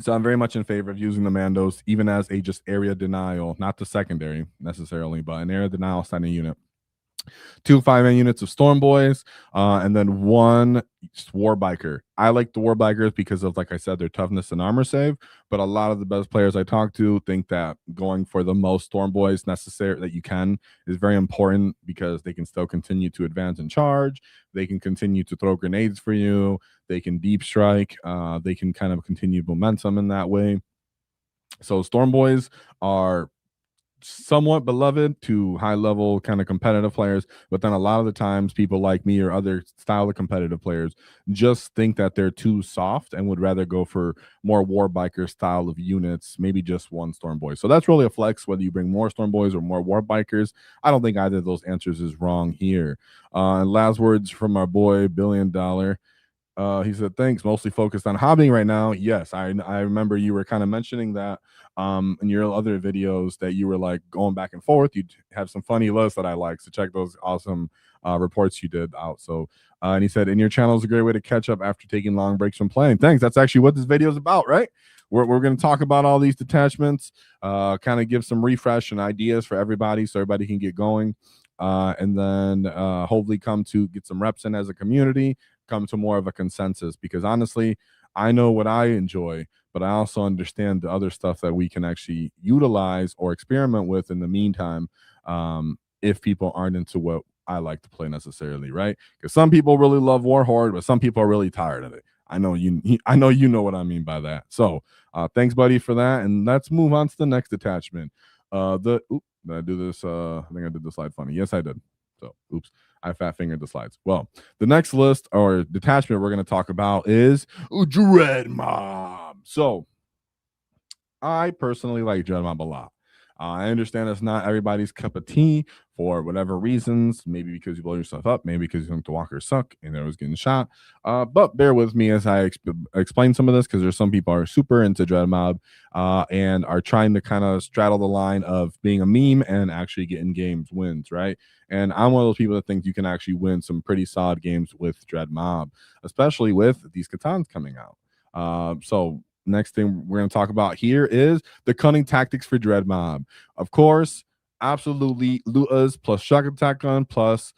Speaker 1: So I'm very much in favor of using the Mandos, even as a just area denial, not the secondary necessarily, but an area denial standing unit. 2 5-man units of Storm Boys, and then 1 War Biker. I like the War Bikers because of, like I said, their toughness and armor save, but a lot of the best players I talk to think that going for the most Storm Boys necessary that you can is very important because they can still continue to advance and charge. They can continue to throw grenades for you. They can deep strike. They can kind of continue momentum in that way. So Storm Boys are somewhat beloved to high level kind of competitive players, but then a lot of the times people like me or other style of competitive players just think that they're too soft and would rather go for more war biker style of units, maybe just 1 Storm Boy. So that's really a flex whether you bring more Storm Boys or more war bikers. I don't think either of those answers is wrong here. And last words from our boy $1 billion. He said, thanks, mostly focused on hobbying right now. Yes, I remember you were kind of mentioning that in your other videos that you were like going back and forth. You have some funny lists that I like, so check those awesome reports you did out. So and he said, and your channel is a great way to catch up after taking long breaks from playing. Thanks. That's actually what this video is about, right? We're going to talk about all these detachments, kind of give some refresh and ideas for everybody so everybody can get going, and then hopefully come to get some reps in as a community, come to more of a consensus, because honestly, I know what I enjoy, but I also understand the other stuff that we can actually utilize or experiment with in the meantime, if people aren't into what I like to play necessarily, right? Because some people really love Warhorde, but some people are really tired of it. I know you know what I mean by that. So thanks, buddy, for that. And let's move on to the next detachment. Did I do this? I think I did the slide funny. Yes, I did. So oops. I fat fingered the slides. Well, the next list or detachment we're going to talk about is Dread Mob. So I personally like Dread Mob a lot. I understand it's not everybody's cup of tea for whatever reasons. Maybe because you blow yourself up, maybe because you think the walkers suck and there was getting shot. But bear with me as I explain some of this, because there's some people are super into Dread Mob and are trying to kind of straddle the line of being a meme and actually getting games wins, right? And I'm one of those people that think you can actually win some pretty solid games with Dread Mob, especially with these Katans coming out. So next thing we're going to talk about here is the cunning tactics for Dread Mob. Of course, absolutely Lutas plus shock attack gun plus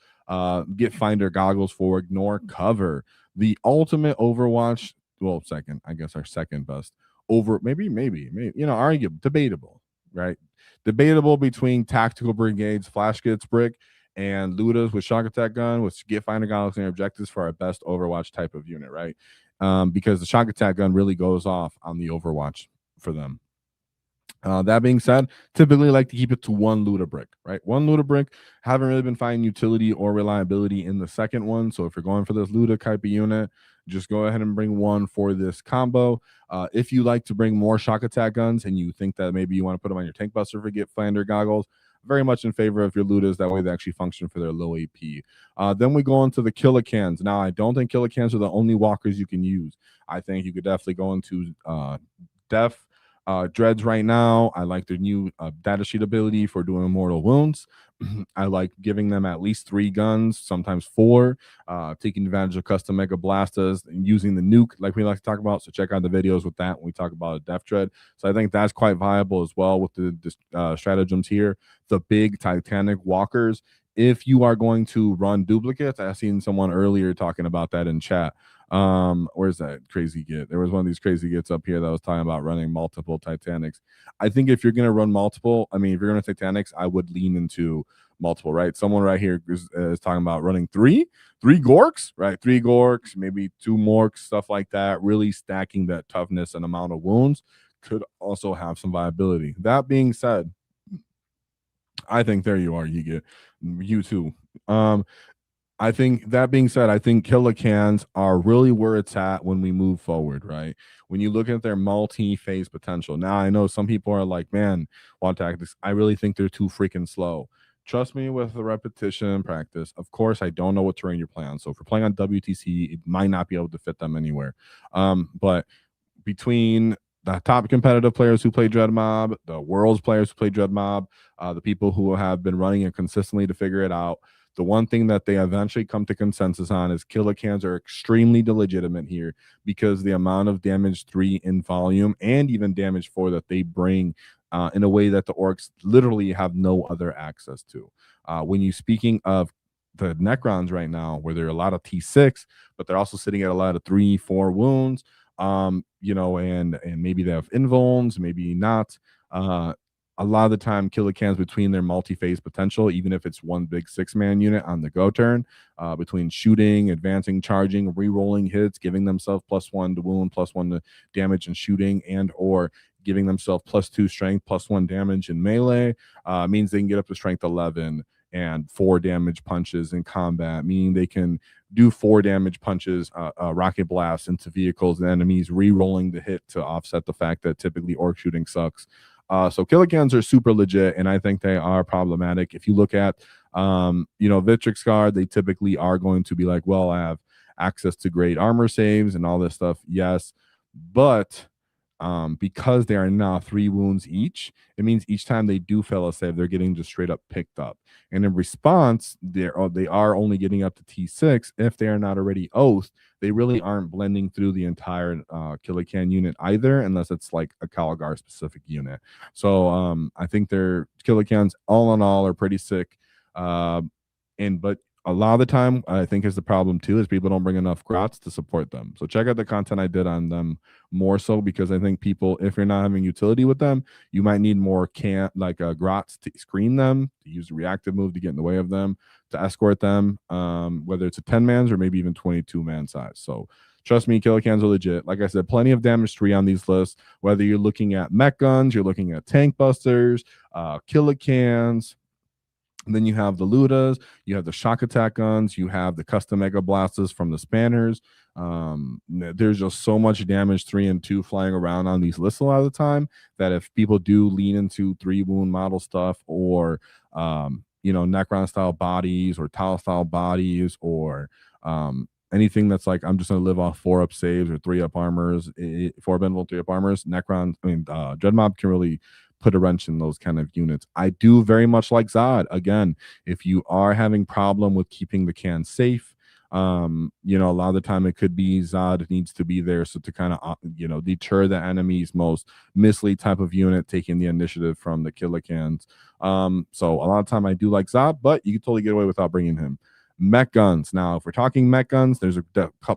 Speaker 1: get finder goggles for ignore cover. The ultimate Overwatch, well, second, I guess our second best over, maybe, you know, arguable, debatable, right? Debatable between tactical brigades, flash kits, brick, and Lutas with shock attack gun, with get finder goggles and objectives for our best Overwatch type of unit, right? Because the shock attack gun really goes off on the Overwatch for them. That being said, typically like to keep it to one looter brick, right? One looter brick. Haven't really been finding utility or reliability in the second one. So if you're going for this looter type of unit, just go ahead and bring one for this combo. If you like to bring more shock attack guns and you think that maybe you want to put them on your tank buster for get Flander goggles, very much in favor of your looters. That way they actually function for their low AP. Then we go into the killer cans. Now, I don't think killer cans are the only walkers you can use. I think you could definitely go into def dreads right now. I like their new data sheet ability for doing mortal wounds. I like giving them at least 3 guns, sometimes 4, taking advantage of custom mega blasters and using the nuke like we like to talk about. So check out the videos with that when we talk about a def dread. So I think that's quite viable as well with the stratagems here. The big Titanic walkers. If you are going to run duplicates, I've seen someone earlier talking about that in chat. Where's that crazy git? There was one of these crazy gits up here that was talking about running multiple Titanics. I think if you're going to run multiple, I mean, if you're going to Titanics, I would lean into multiple, right? Someone right here is talking about running three Gorks, right? 3 Gorks, maybe 2 Morks, stuff like that. Really stacking that toughness and amount of wounds could also have some viability. That being said, I think there you are, you get you too. I think that being said, I think killer cans are really where it's at when we move forward, right? When you look at their multi-phase potential. Now, I know some people are like, man, WAAAGH tactics, I really think they're too freaking slow. Trust me, with the repetition and practice, of course, I don't know what terrain you're playing on. So if you're playing on WTC, it might not be able to fit them anywhere. But between the top competitive players who play Dread Mob, the world's players who play Dread Mob, the people who have been running it consistently to figure it out, the one thing that they eventually come to consensus on is killer cans are extremely legitimate here because the amount of damage 3 in volume and even damage 4 that they bring in a way that the orcs literally have no other access to. When you speaking of the Necrons right now, where there are a lot of T6, but they're also sitting at a lot of 3-4 wounds, you know, and maybe they have invulns, maybe not. A lot of the time, killer cans between their multi-phase potential, even if it's one big 6-man unit on the go turn, between shooting, advancing, charging, re-rolling hits, giving themselves +1 to wound, +1 to damage and shooting, and or giving themselves +2 strength, +1 damage in melee, means they can get up to strength 11 and 4 damage punches in combat, meaning they can do 4 damage punches, rocket blasts into vehicles and enemies, re-rolling the hit to offset the fact that typically orc shooting sucks. So killer cans are super legit, and I think they are problematic. If you look at, you know, Vitrix Guard, they typically are going to be like, well, I have access to great armor saves and all this stuff. Yes, but because they are now 3 wounds each, it means each time they do fail a save, they're getting just straight up picked up. And in response, they are only getting up to T6 if they are not already oathed. They really aren't blending through the entire killer can unit either, unless it's like a Calgar specific unit. So I think their killer cans, all in all, are pretty sick. But a lot of the time, I think is the problem too, is people don't bring enough grots to support them. So check out the content I did on them more so, because I think people, if you're not having utility with them, you might need more grots to screen them, to use a reactive move to get in the way of them, to escort them, whether it's a 10-man's or maybe even 22-man size. So trust me, killer cans are legit. Like I said, plenty of damage 3 on these lists, whether you're looking at mech guns, you're looking at tank busters, killer cans. And then you have the Ludas, you have the shock attack guns, you have the custom mega blasters from the spanners. There's just so much damage 3 and 2 flying around on these lists a lot of the time that if people do lean into 3 wound model stuff, or you know, Necron style bodies or Tau style bodies, or anything that's like, I'm just going to live off 4-up saves or 3-up armors, 4-up invul, 3-up armors, Dread Mob can really put a wrench in those kind of units. I do very much like Zod. Again, if you are having problem with keeping the can safe, you know, a lot of the time it could be Zod needs to be there, so to kind of you know, deter the enemy's most mislead type of unit taking the initiative from the killer cans. So a lot of time I do like Zod, but you can totally get away without bringing him. Mech guns. Now, if we're talking mech guns, there's a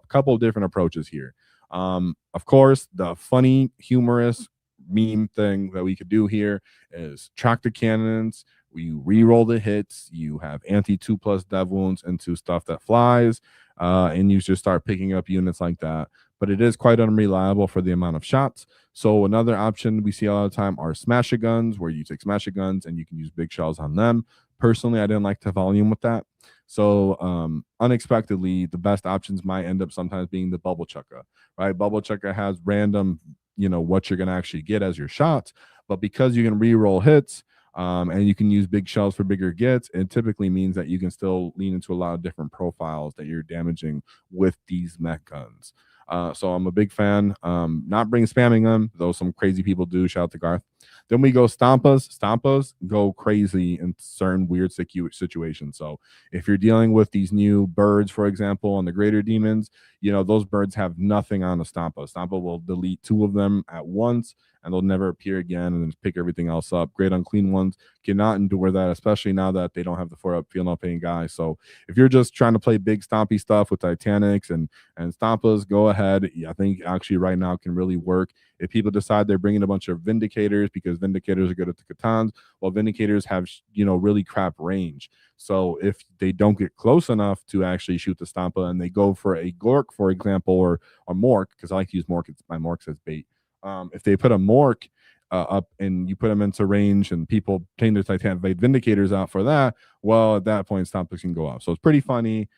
Speaker 1: couple of different approaches here. Of course, the funny, humorous meme thing that we could do here is tractor cannons. You re-roll the hits, you have anti 2+ dev wounds into stuff that flies, and you just start picking up units like that. but it is quite unreliable for the amount of shots. So another option we see a lot of the time are smasher guns, where you take smasher guns and you can use big shells on them. Personally, I didn't like the volume with that. So unexpectedly, the best options might end up sometimes being the bubble chucker, right? Bubble chucker has random, what you're going to actually get as your shots, but because you can re-roll hits, and you can use big shells for bigger gets, it typically means that you can still lean into a lot of different profiles that you're damaging with these mech guns. So I'm a big fan. Not spamming them, though some crazy people do. Shout out to Garth. Then we go Stompas. Stompas go crazy in certain weird situations. So if you're dealing with these new birds, for example, and the greater demons, those birds have nothing on the Stampa. Stampa will delete 2 of them at once, and they'll never appear again, and then just pick everything else up. Great unclean ones cannot endure that, especially now that they don't have the 4-up feel no pain guy. So if you're just trying to play big stompy stuff with Titanics and Stampas, go ahead. I think actually right now can really work. If people decide they're bringing a bunch of Vindicators because Vindicators are good at the Katans, well, Vindicators have, really crap range. So if they don't get close enough to actually shoot the Stampa and they go for a Gork, for example, or a Mork, because I like to use Mork, my Morks as bait. If they put a Mork up and you put them into range and people change their Titanic Vindicators out for that, well, at that point, Stampas can go off. So it's pretty funny.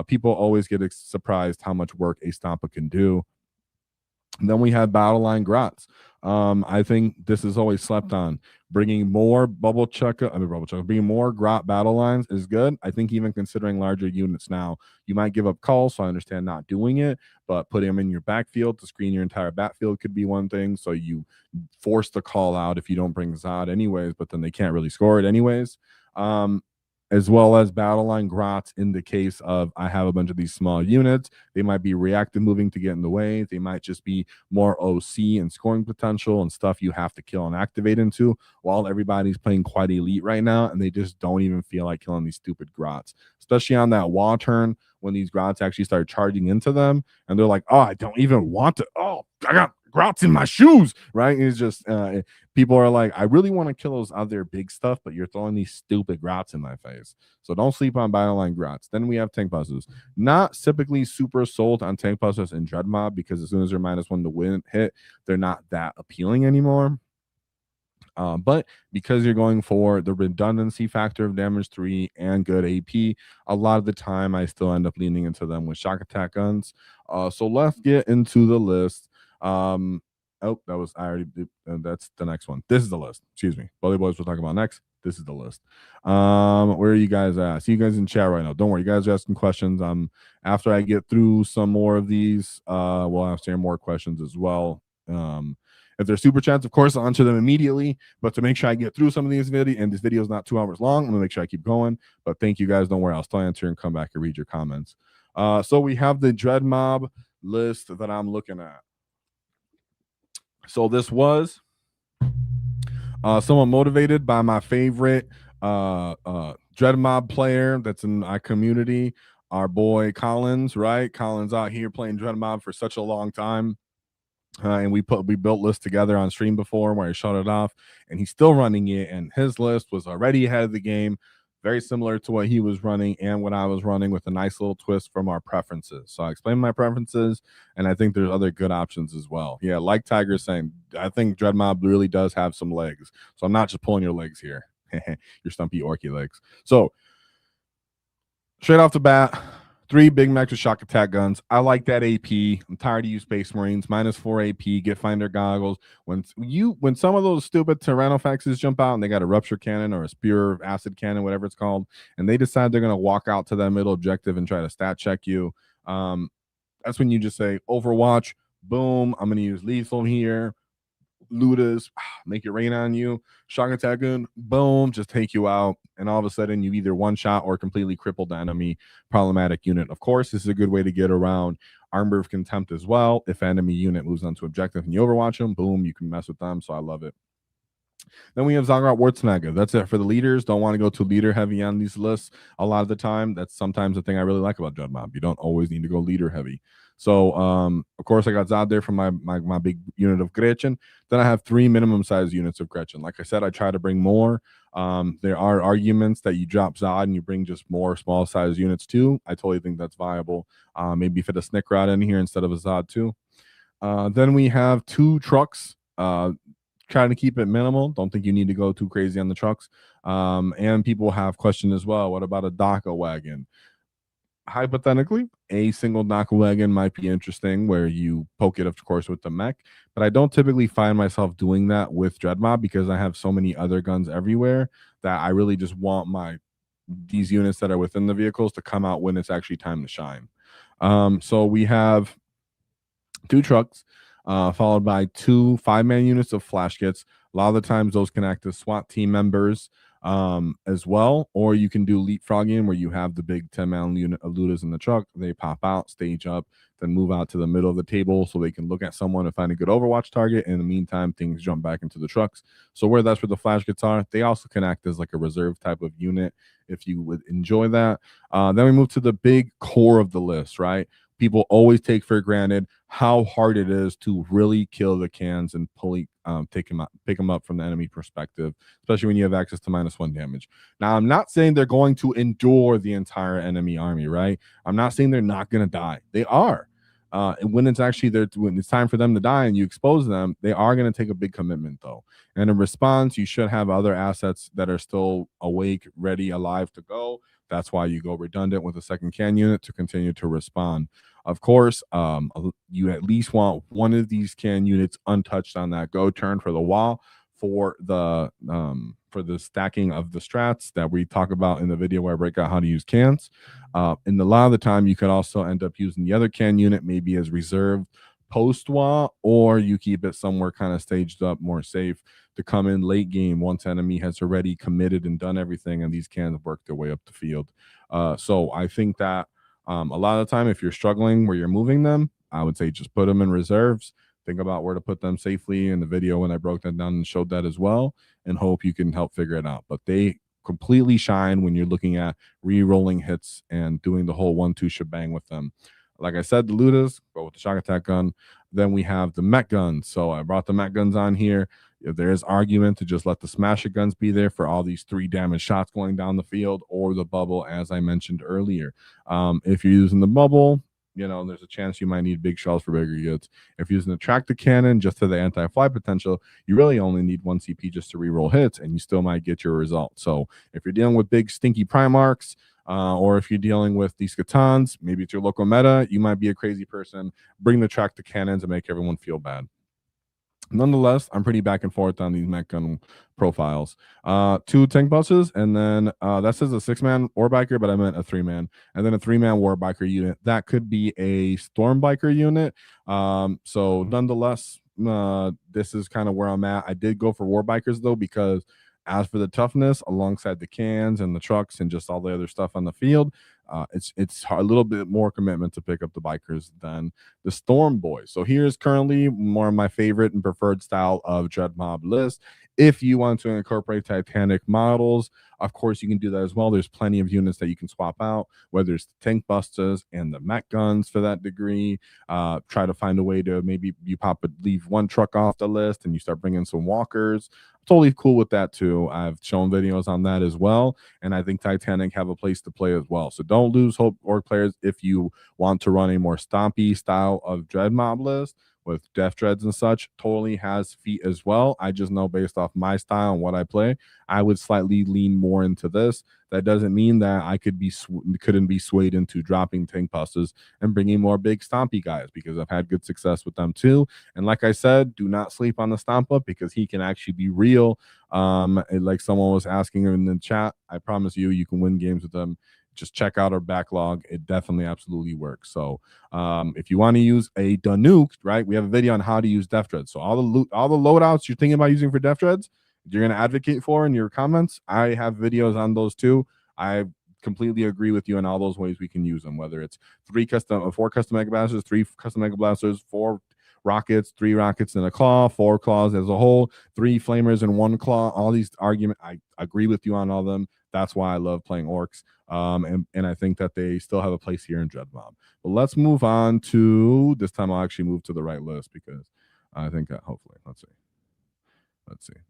Speaker 1: People always get surprised how much work a Stampa can do. And then we have battle line grots. I think this is always slept on. Bringing more bringing more grot battle lines is good. I think even considering larger units now, you might give up calls, so I understand not doing it, but putting them in your backfield to screen your entire backfield could be one thing. So you force the call out if you don't bring Zod anyways, but then they can't really score it anyways. As well as battle line grots in the case of I have a bunch of these small units. They might be reactive moving to get in the way. They might just be more OC and scoring potential and stuff you have to kill and activate into, while everybody's playing quite elite right now, and they just don't even feel like killing these stupid grots, especially on that wall turn when these grots actually start charging into them, and they're like, oh, I don't even want to. Oh, I got grots in my shoes, right? And it's just people are like, I really want to kill those other big stuff, but you're throwing these stupid grots in my face. So don't sleep on battle line grots. Then we have tank buses. Not typically super sold on tank buses in Dread Mob, because as soon as they're -1 to win hit, they're not that appealing anymore. But because you're going for the redundancy factor of damage 3 and good AP, a lot of the time I still end up leaning into them with shock attack guns. So let's get into the list. Oh, that was I already did, that's the next one. This is the list. Excuse me. Boyz we'll talk about next. This is the list. Where are you guys at? I see you guys in chat right now. Don't worry, you guys are asking questions. After I get through some more of these, we'll answer more questions as well. If they're super chats, of course, I'll answer them immediately. But to make sure I get through some of these videos, and this video is not 2 hours long, I'm gonna make sure I keep going. But thank you guys. Don't worry, I'll still answer and come back and read your comments. So we have the Dread Mob list that I'm looking at. So this was somewhat motivated by my favorite Dread Mob player that's in our community, our boy Collins, right? Collins out here playing Dread Mob for such a long time. And we built lists together on stream before where I shut it off, and he's still running it, and his list was already ahead of the game, very similar to what he was running and what I was running, with a nice little twist from our preferences. So I explained my preferences, and I think there's other good options as well. Yeah, like Tiger's saying, I think Dread Mob really does have some legs, so I'm not just pulling your legs here. Your stumpy orky legs. So straight off the bat, 3 big max with shock attack guns. I like that AP. I'm tired of you Space Marines. -4 AP. Get Finder goggles. When some of those stupid Tyrannofaxes jump out and they got a rupture cannon or a spear acid cannon, whatever it's called, and they decide they're gonna walk out to that middle objective and try to stat check you, that's when you just say Overwatch. Boom. I'm gonna use lethal here. Ludas, make it rain on you. Shock attack gun, boom, just take you out. And all of a sudden, you either one shot or completely crippled the enemy problematic unit. Of course, this is a good way to get around Armor of Contempt as well. If enemy unit moves onto objective and you overwatch them, boom, you can mess with them. So I love it. Then we have Zagrot Wartsnaga. That's it for the leaders. Don't want to go too leader heavy on these lists a lot of the time. That's sometimes the thing I really like about Dread Mob. You don't always need to go leader heavy. So, of course, I got Zod there for my big unit of Gretchen. Then I have 3 minimum size units of Gretchen. Like I said, I try to bring more. There are arguments that you drop Zod and you bring just more small size units too. I totally think that's viable. Maybe fit a Snicker out in here instead of a Zod too. Then we have 2 trucks. Trying to keep it minimal. Don't think you need to go too crazy on the trucks. And people have questioned as well. What about a Dakka wagon? Hypothetically, a single Dakka wagon might be interesting where you poke it, of course, with the mech. But I don't typically find myself doing that with Dreadmob because I have so many other guns everywhere that I really just want these units that are within the vehicles to come out when it's actually time to shine. So we have 2 trucks, followed by 2 5-man units of flash kits. A lot of the times those can act as SWAT team members as well, or you can do leapfrogging where you have the big 10-man unit of looters in the truck. They pop out, stage up, then move out to the middle of the table so they can look at someone and find a good overwatch target. In the meantime, things jump back into the trucks. So that's where the flash kits are. They also can act as like a reserve type of unit if you would enjoy that. Then we move to the big core of the list, right? People always take for granted how hard it is to really kill the cans and pick them up from the enemy perspective, especially when you have access to -1 damage. Now, I'm not saying they're going to endure the entire enemy army, right? I'm not saying they're not going to die. They are. And when it's actually when it's time for them to die and you expose them, they are going to take a big commitment, though. And in response, you should have other assets that are still awake, ready, alive to go. That's why you go redundant with a second can unit to continue to respond. Of course, you at least want one of these can units untouched on that go turn for the wall for the stacking of the strats that we talk about in the video where I break out how to use cans. And a lot of the time, you could also end up using the other can unit maybe as reserved post wall, or you keep it somewhere kind of staged up more safe to come in late game once enemy has already committed and done everything and these cans work their way up the field. So I think that a lot of the time, if you're struggling where you're moving them, I would say just put them in reserves. Think about where to put them safely in the video when I broke that down and showed that as well, and hope you can help figure it out. But they completely shine when you're looking at re-rolling hits and doing the whole 1-2 shebang with them. Like I said, the looters go with the shock attack gun. Then we have the mech guns. So I brought the mech guns on here. If there is argument to just let the smasher guns be there for all these 3 damage shots going down the field, or the bubble, as I mentioned earlier. If you're using the bubble, there's a chance you might need big shells for bigger units. If you're using the tractor cannon just to the anti-fly potential, you really only need 1 CP just to reroll hits, and you still might get your result. So if you're dealing with big stinky Primarchs, or if you're dealing with these Skatons, maybe it's your local meta, you might be a crazy person. Bring the tractor cannons and make everyone feel bad. Nonetheless, I'm pretty back and forth on these mech gun profiles. 2 tank buses, and then that says a 6-man war biker, but I meant a 3-man, and then a 3-man war biker unit. That could be a storm biker unit. So nonetheless, this is kind of where I'm at. I did go for war bikers though, because as for the toughness, alongside the cans and the trucks and just all the other stuff on the field, it's a little bit more commitment to pick up the bikers than the Storm Boys. So here's currently more of my favorite and preferred style of Dread Mob list. If you want to incorporate Titanic models, of course you can do that as well. There's plenty of units that you can swap out, whether it's the tank busters and the mech guns for that degree. Try to find a way to maybe leave 1 truck off the list and you start bringing some walkers. Totally cool with that too. I've shown videos on that as well, and I think Titanic have a place to play as well. So don't lose hope, Ork players, if you want to run a more stompy style of Dread Mob list with Death Dreads and such. Totally has feet as well. I just know based off my style and what I play, I would slightly lean more into this. That doesn't mean that I couldn't be swayed into dropping tank busters and bringing more big stompy guys, because I've had good success with them too. And like I said, do not sleep on the stomp up, because he can actually be real. Like someone was asking in the chat, I promise you can win games with them. Just check out our backlog. It definitely absolutely works. So if you want to use a Danuke, right, we have a video on how to use Death Dreads. So all the loadouts you're thinking about using for Death Dreads, you're going to advocate for in your comments, I have videos on those too. I completely agree with you in all those ways we can use them, whether it's 4 custom Mega Blasters, 3 custom Mega Blasters, 4 rockets, 3 rockets in a claw, 4 claws as a whole, 3 flamers in 1 claw. All these arguments, I agree with you on all of them. That's why I love playing Orks. And I think that they still have a place here in Dread Mob. But let's move on to, this time I'll actually move to the right list, because I think hopefully, let's see.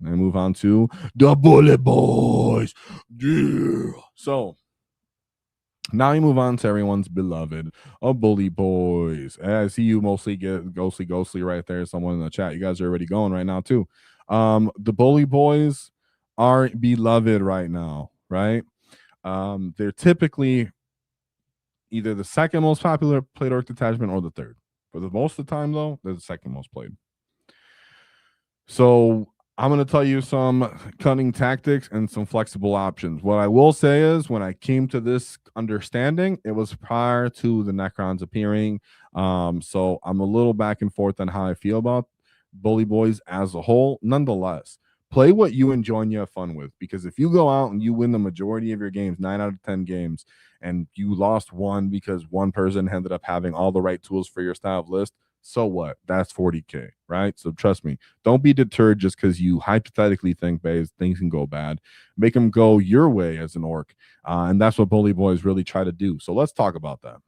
Speaker 1: And move on to the Bullet Boys. Yeah. So Now we move on to everyone's beloved, Bully Boys. I see you mostly get ghostly right there. Someone in the chat. You guys are already going right now too. The Bully Boys are beloved right now, right? They're typically either the second most popular played Ork Detachment or the third. For the most of the time, though, they're the second most played. So I'm going to tell you some cunning tactics and some flexible options. What I will say is when I came to this understanding, it was prior to the Necrons appearing. So I'm a little back and forth on how I feel about Bully Boys as a whole. Nonetheless, play what you enjoy and you have fun with. Because if you go out and you win the majority of your games, 9 out of 10 games, and you lost one because one person ended up having all the right tools for your style of list, so what? That's 40K, right? So trust me, don't be deterred just because you hypothetically think things can go bad. Make them go your way as an orc. And that's what Bully Boys really try to do. So let's talk about that.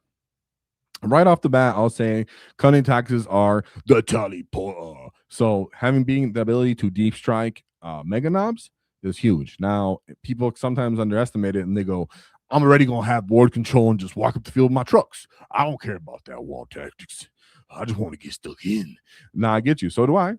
Speaker 1: Right off the bat, I'll say cunning taxes are the teleporter. So having being the ability to deep strike mega knobs is huge. Now, people sometimes underestimate it and they go, I'm already going to have board control and just walk up the field with my trucks. I don't care about that wall tactics. I just want to get stuck in. Now, I get you. So do I.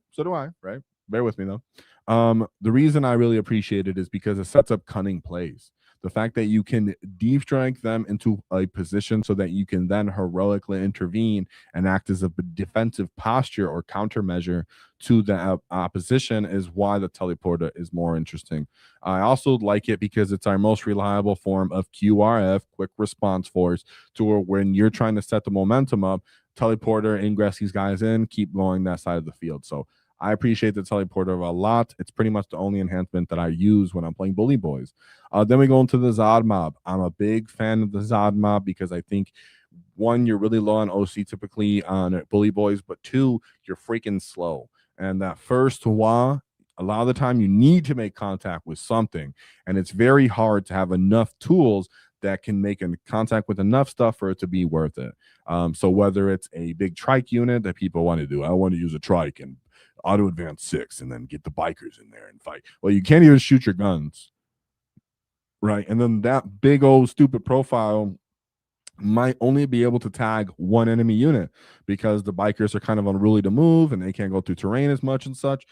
Speaker 1: Right? Bear with me, though. The reason I really appreciate it is because it sets up cunning plays. The fact that you can deep strike them into a position so that you can then heroically intervene and act as a defensive posture or countermeasure to the opposition is why the teleporter is more interesting. I also like it because it's our most reliable form of QRF, quick response force, to where when you're trying to set the momentum up, teleporter, ingress these guys in, keep going that side of the field. So I appreciate the teleporter a lot. It's pretty much the only enhancement that I use when I'm playing Bully Boys. Then we go into the Zod mob. I'm a big fan of the Zod mob because I think, one, you're really low on OC typically on Bully Boys, but two, you're freaking slow. And that first WAAAGH, a lot of the time you need to make contact with something. And it's very hard to have enough tools that can make a contact with enough stuff for it to be worth it. So whether it's a big trike unit that people want to do, I want to use a trike and auto advance 6 and then get the bikers in there and fight. Well, you can't even shoot your guns, right? And then that big old stupid profile might only be able to tag one enemy unit because the bikers are kind of unruly to move and they can't go through terrain as much and such.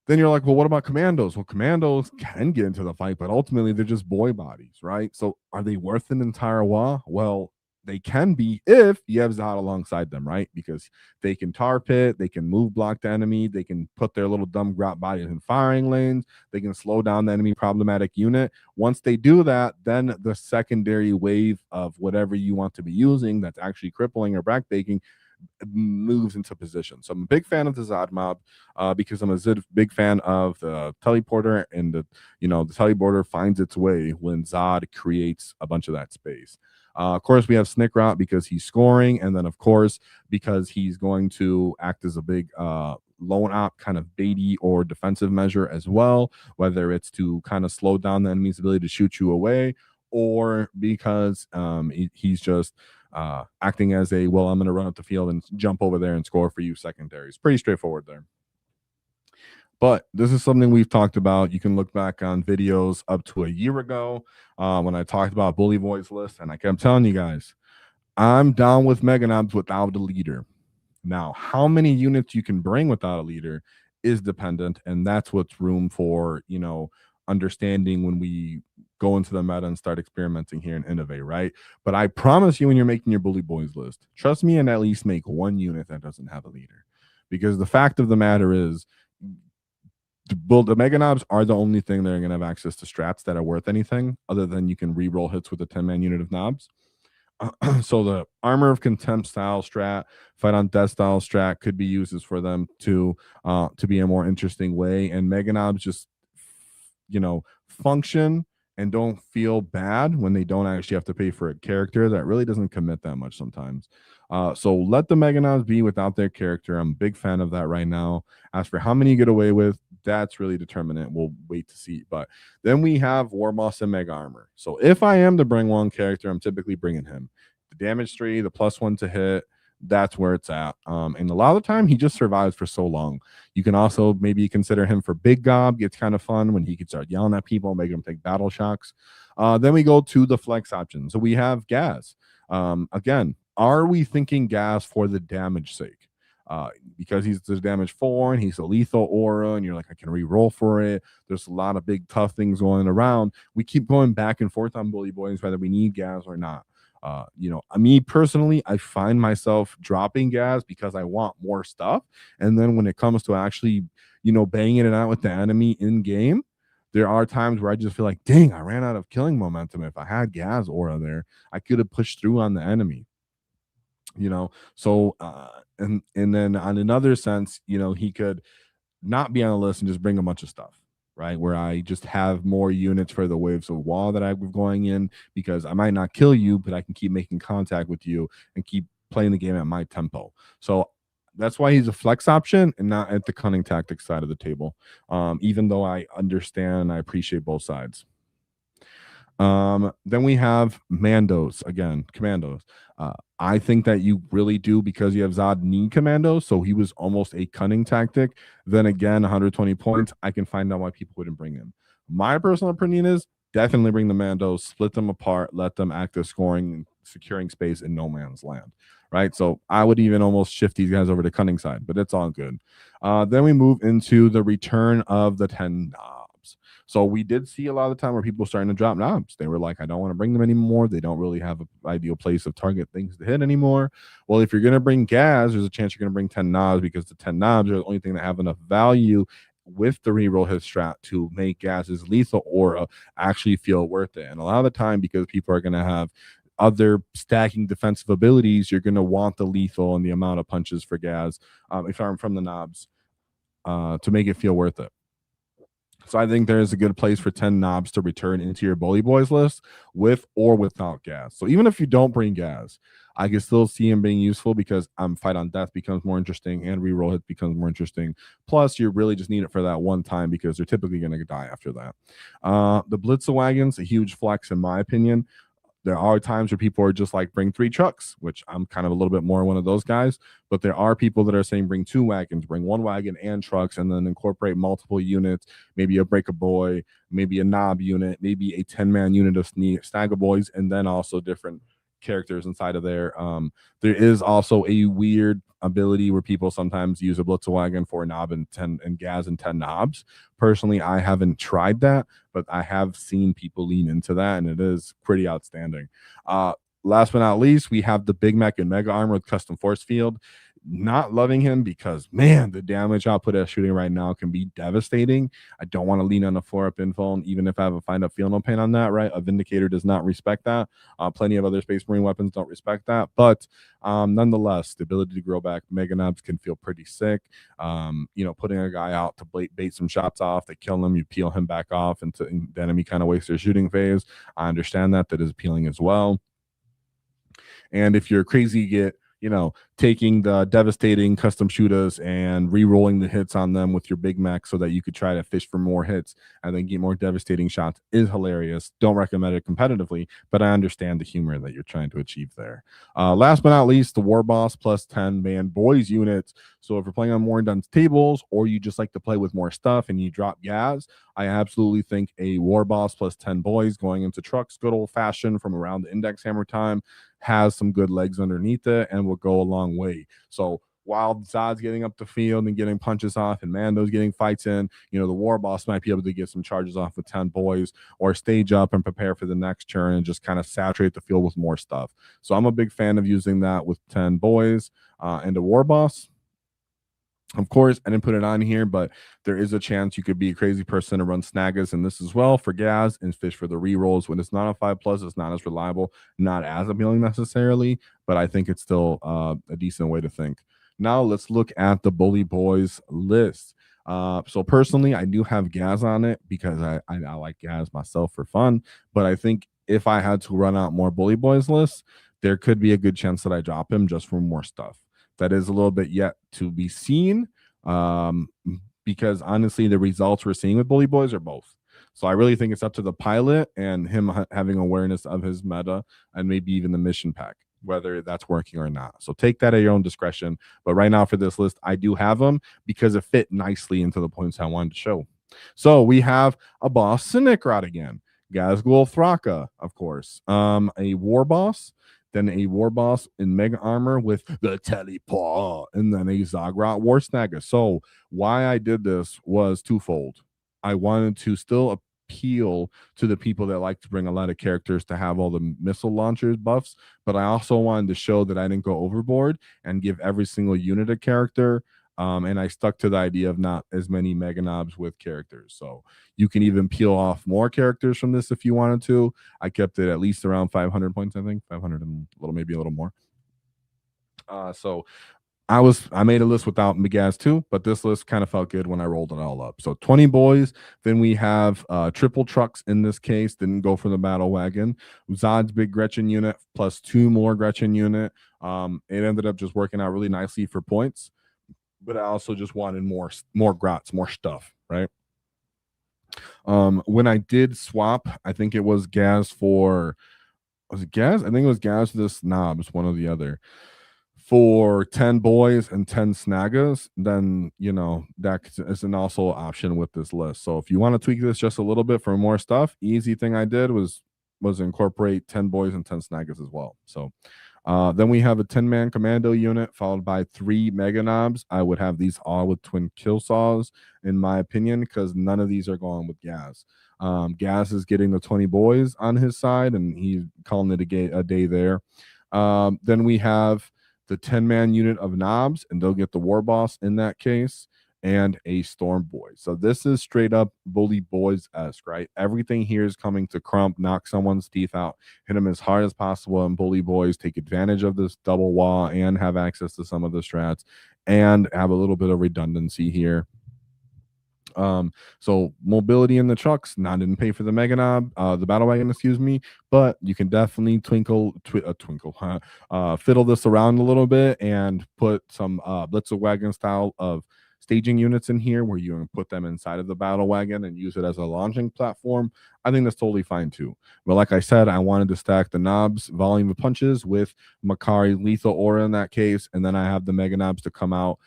Speaker 1: Then you're like, well, what about commandos? Well, commandos can get into the fight, but ultimately they're just boy bodies, right? So are they worth an entire WAAAGH? Well, they can be if you have Zod alongside them, right? Because they can tar pit, they can move block the enemy, they can put their little dumb grot bodies in firing lanes, they can slow down the enemy problematic unit. Once they do that, then the secondary wave of whatever you want to be using that's actually crippling or backbaking moves into position. So I'm a big fan of the Zod mob because I'm a big fan of the teleporter, and the teleporter finds its way when Zod creates a bunch of that space. Of course, we have Snickrot because he's scoring, and then of course because he's going to act as a big lone op kind of baity or defensive measure as well, whether it's to kind of slow down the enemy's ability to shoot you away, or because he's just acting as a, well, I'm going to run up the field and jump over there and score for you secondaries. Pretty straightforward there. But this is something we've talked about. You can look back on videos up to a year ago when I talked about Bully Boys list, and I kept telling you guys, I'm down with Mega Knobs without a leader. Now, how many units you can bring without a leader is dependent, and that's what's room for, understanding when we go into the meta and start experimenting here and innovate, right? But I promise you, when you're making your Bully Boys list, trust me and at least make one unit that doesn't have a leader. Because the fact of the matter is, the Mega Knobs are the only thing that are going to have access to strats that are worth anything other than you can re-roll hits with a 10-man unit of knobs. So the Armor of Contempt style strat, Fight on Death style strat could be used for them to be a more interesting way. And Mega Knobs just, function and don't feel bad when they don't actually have to pay for a character that really doesn't commit that much sometimes. So let the Mega Knobs be without their character. I'm a big fan of that right now. As for how many you get away with, that's really determinant. We'll wait to see. But then we have War Boss and Mega Armor. So if I am to bring one character, I'm typically bringing him. The damage 3, the +1 to hit, that's where it's at. And a lot of the time, he just survives for so long. You can also maybe consider him for Big Gob. Gets kind of fun when he can start yelling at people, making them take battle shocks. Then we go to the flex option. So we have gas. Again, are we thinking gas for the damage sake? Because he's the damage 4 and he's a lethal aura, and you're like, I can re-roll for it. There's a lot of big tough things going around. We keep going back and forth on Bully Boys whether we need gas or not. Me personally, I find myself dropping gas because I want more stuff. And then when it comes to actually, banging it out with the enemy in game, there are times where I just feel like, dang, I ran out of killing momentum. If I had gas aura there, I could have pushed through on the enemy. And then on another sense, he could not be on the list and just bring a bunch of stuff, right? Where I just have more units for the waves of wall that I'm going in, because I might not kill you, but I can keep making contact with you and keep playing the game at my tempo. So that's why he's a flex option and not at the cunning tactics side of the table. Even though I understand, I appreciate both sides. Then we have Mandos, again, commandos. I think that you really do, because you have Zod need commandos, so he was almost a cunning tactic. Then again, 120 points, I can find out why people wouldn't bring him. My personal opinion is definitely bring the Mandos, split them apart, let them act as scoring and securing space in no man's land, right? So I would even almost shift these guys over to cunning side, but it's all good. Then we move into the return of the 10 knobs. So we did see a lot of the time where people starting to drop knobs. They were like, I don't want to bring them anymore. They don't really have an ideal place of target things to hit anymore. Well, if you're going to bring gas, there's a chance you're going to bring 10 knobs, because the 10 knobs are the only thing that have enough value with the reroll hit strat to make gas's lethal aura actually feel worth it. And a lot of the time, because people are going to have other stacking defensive abilities, you're going to want the lethal and the amount of punches for gas, if I'm from the knobs, to make it feel worth it. So I think there's a good place for 10 knobs to return into your Bully Boys list with or without gas. So even if you don't bring gas, I can still see him being useful, because Fight on Death becomes more interesting and reroll hit becomes more interesting. Plus, you really just need it for that one time, because they're typically going to die after that. The Blitz-A-Wagon's a huge flex in my opinion. There are times where people are just like, bring 3 trucks, which I'm kind of a little bit more one of those guys. But there are people that are saying bring 2 wagons, bring 1 wagon and trucks, and then incorporate multiple units, maybe a Break a Boy, maybe a Knob unit, maybe a 10-man unit of Snagga Boys, and then also different characters inside of there. There is also a weird ability where people sometimes use a Blitz-A-Wagon for a knob and 10 and gas and 10 knobs. Personally, I haven't tried that, but I have seen people lean into that, and it is pretty outstanding. Last but not least, we have the Big Mac and Mega Armor with Custom Force Field. Not loving him because, man, the damage output at shooting right now can be devastating. I don't want to lean on a 4-up info, and even if I have a find up feel no pain on that, right? A Vindicator does not respect that. Plenty of other Space Marine weapons don't respect that. But nonetheless, the ability to grow back Mega Knobs can feel pretty sick. Putting a guy out to bait some shots off, they kill him, you peel him back off, and the enemy kind of wastes their shooting phase. I understand that is appealing as well. And if you're crazy, get taking the devastating custom shooters and re-rolling the hits on them with your Big Mac so that you could try to fish for more hits and then get more devastating shots is hilarious. Don't recommend it competitively, but I understand the humor that you're trying to achieve there. Last but not least, the War Boss plus 10-man Boyz units. So if you're playing on more dense tables, or you just like to play with more stuff and you drop gas, I absolutely think a War Boss plus 10 Boyz going into trucks, good old fashioned from around the index hammer time, has some good legs underneath it and will go a long way. So while Zod's getting up the field and getting punches off and Mando's getting fights in, the War Boss might be able to get some charges off with 10 Boyz, or stage up and prepare for the next turn and just kind of saturate the field with more stuff. So I'm a big fan of using that with 10 Boyz and a War Boss. Of course, I didn't put it on here, but there is a chance you could be a crazy person to run Snaggas in this as well for gas and fish for the rerolls. When it's not a 5+, it's not as reliable, not as appealing necessarily, but I think it's still a decent way to think. Now let's look at the Bully Boys list. So personally, I do have gas on it because I like gas myself for fun, but I think if I had to run out more Bully Boys lists, there could be a good chance that I drop him just for more stuff. That is a little bit yet to be seen, because honestly, the results we're seeing with Bully Boys are both. So I really think it's up to the pilot and him having awareness of his meta and maybe even the mission pack, whether that's working or not. So take that at your own discretion. But right now for this list, I do have them because it fit nicely into the points I wanted to show. So we have a boss Synecrot again. Gazgul Thraka, of course. A war boss, then a war boss in mega armor with the teleport, and then a Zagrot war snagger. So why I did this was twofold. I wanted to still appeal to the people that like to bring a lot of characters to have all the missile launchers buffs, but I also wanted to show that I didn't go overboard and give every single unit a character. And I stuck to the idea of not as many mega knobs with characters. So you can even peel off more characters from this if you wanted to. I kept it at least around 500 points, I think 500 and a little, maybe a little more. So I made a list without Megaz too, but this list kind of felt good when I rolled it all up. So 20 boys. Then we have triple trucks in this case. Didn't go for the battle wagon. Zod's big Gretchen unit plus 2 more Gretchen unit. It ended up just working out really nicely for points, but I also just wanted more grots, more stuff, right? When I did swap, I think it was Gaz for, was it Gaz? I think it was Gaz for this knobs, one or the other, for 10 boys and 10 snaggas. Then that is an also option with this list. So if you want to tweak this just a little bit for more stuff, easy thing I did was incorporate 10 boys and 10 snaggas as well. So then we have a 10-man commando unit followed by 3 mega knobs. I would have these all with twin kill saws, in my opinion, because none of these are going with Gaz. Gaz is getting the 20 boys on his side, and he's calling it a day there. Then we have the 10-man unit of knobs, and they'll get the war boss in that case, and a storm boy. So this is straight up Bully Boys-esque, right? Everything here is coming to crump, knock someone's teeth out, hit them as hard as possible, and Bully Boys take advantage of this double wall and have access to some of the strats and have a little bit of redundancy here. So mobility in the trucks, didn't pay for the mega knob, the battle wagon, excuse me, but you can definitely fiddle this around a little bit and put some blitzer wagon style of staging units in here where you can put them inside of the battle wagon and use it as a launching platform. I think that's totally fine too. But like I said, I wanted to stack the knobs volume of punches with Makari lethal aura in that case, and then I have the mega knobs to come out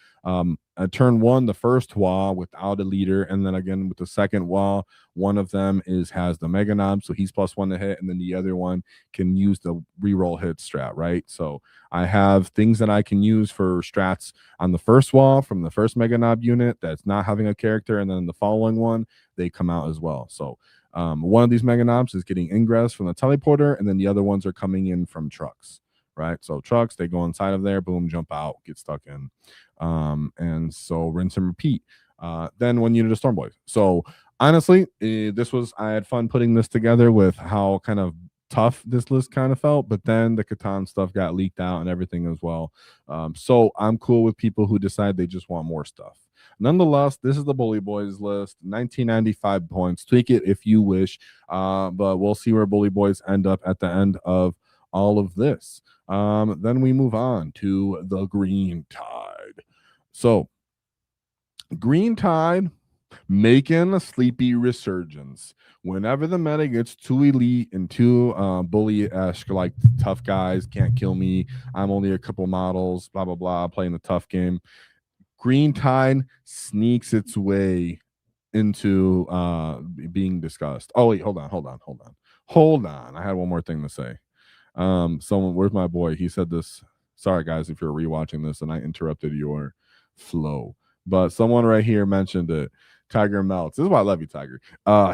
Speaker 1: at turn 1, the first wall without a leader, and then again with the second wall, one of them has the mega knob, so he's +1 to hit, and then the other one can use the reroll hit strat, right? So I have things that I can use for strats on the first wall from the first mega knob unit that's not having a character, and then the following one they come out as well. So one of these mega knobs is getting ingress from the teleporter, and then the other ones are coming in from trucks, right? So trucks, they go inside of there, boom, jump out, get stuck in. And so rinse and repeat. Then 1 unit of storm boys. So honestly, I had fun putting this together with how kind of tough this list kind of felt, but then the Catan stuff got leaked out and everything as well. So I'm cool with people who decide they just want more stuff. Nonetheless, this is the Bully Boys list, 1995 points. Tweak it if you wish, but we'll see where Bully Boys end up at the end of all of this. Then we move on to the Green Tide. So Green Tide making a sleepy resurgence. Whenever the meta gets too elite and too bully-esque, like tough guys can't kill me, I'm only a couple models, blah, blah, blah, playing the tough game, Green Tide sneaks its way into being discussed. Oh, wait, hold on. I had one more thing to say. Where's my boy? He said this. Sorry, guys, if you're rewatching this and I interrupted your flow, but someone right here mentioned it. Tiger Melts. This is why I love you, Tiger.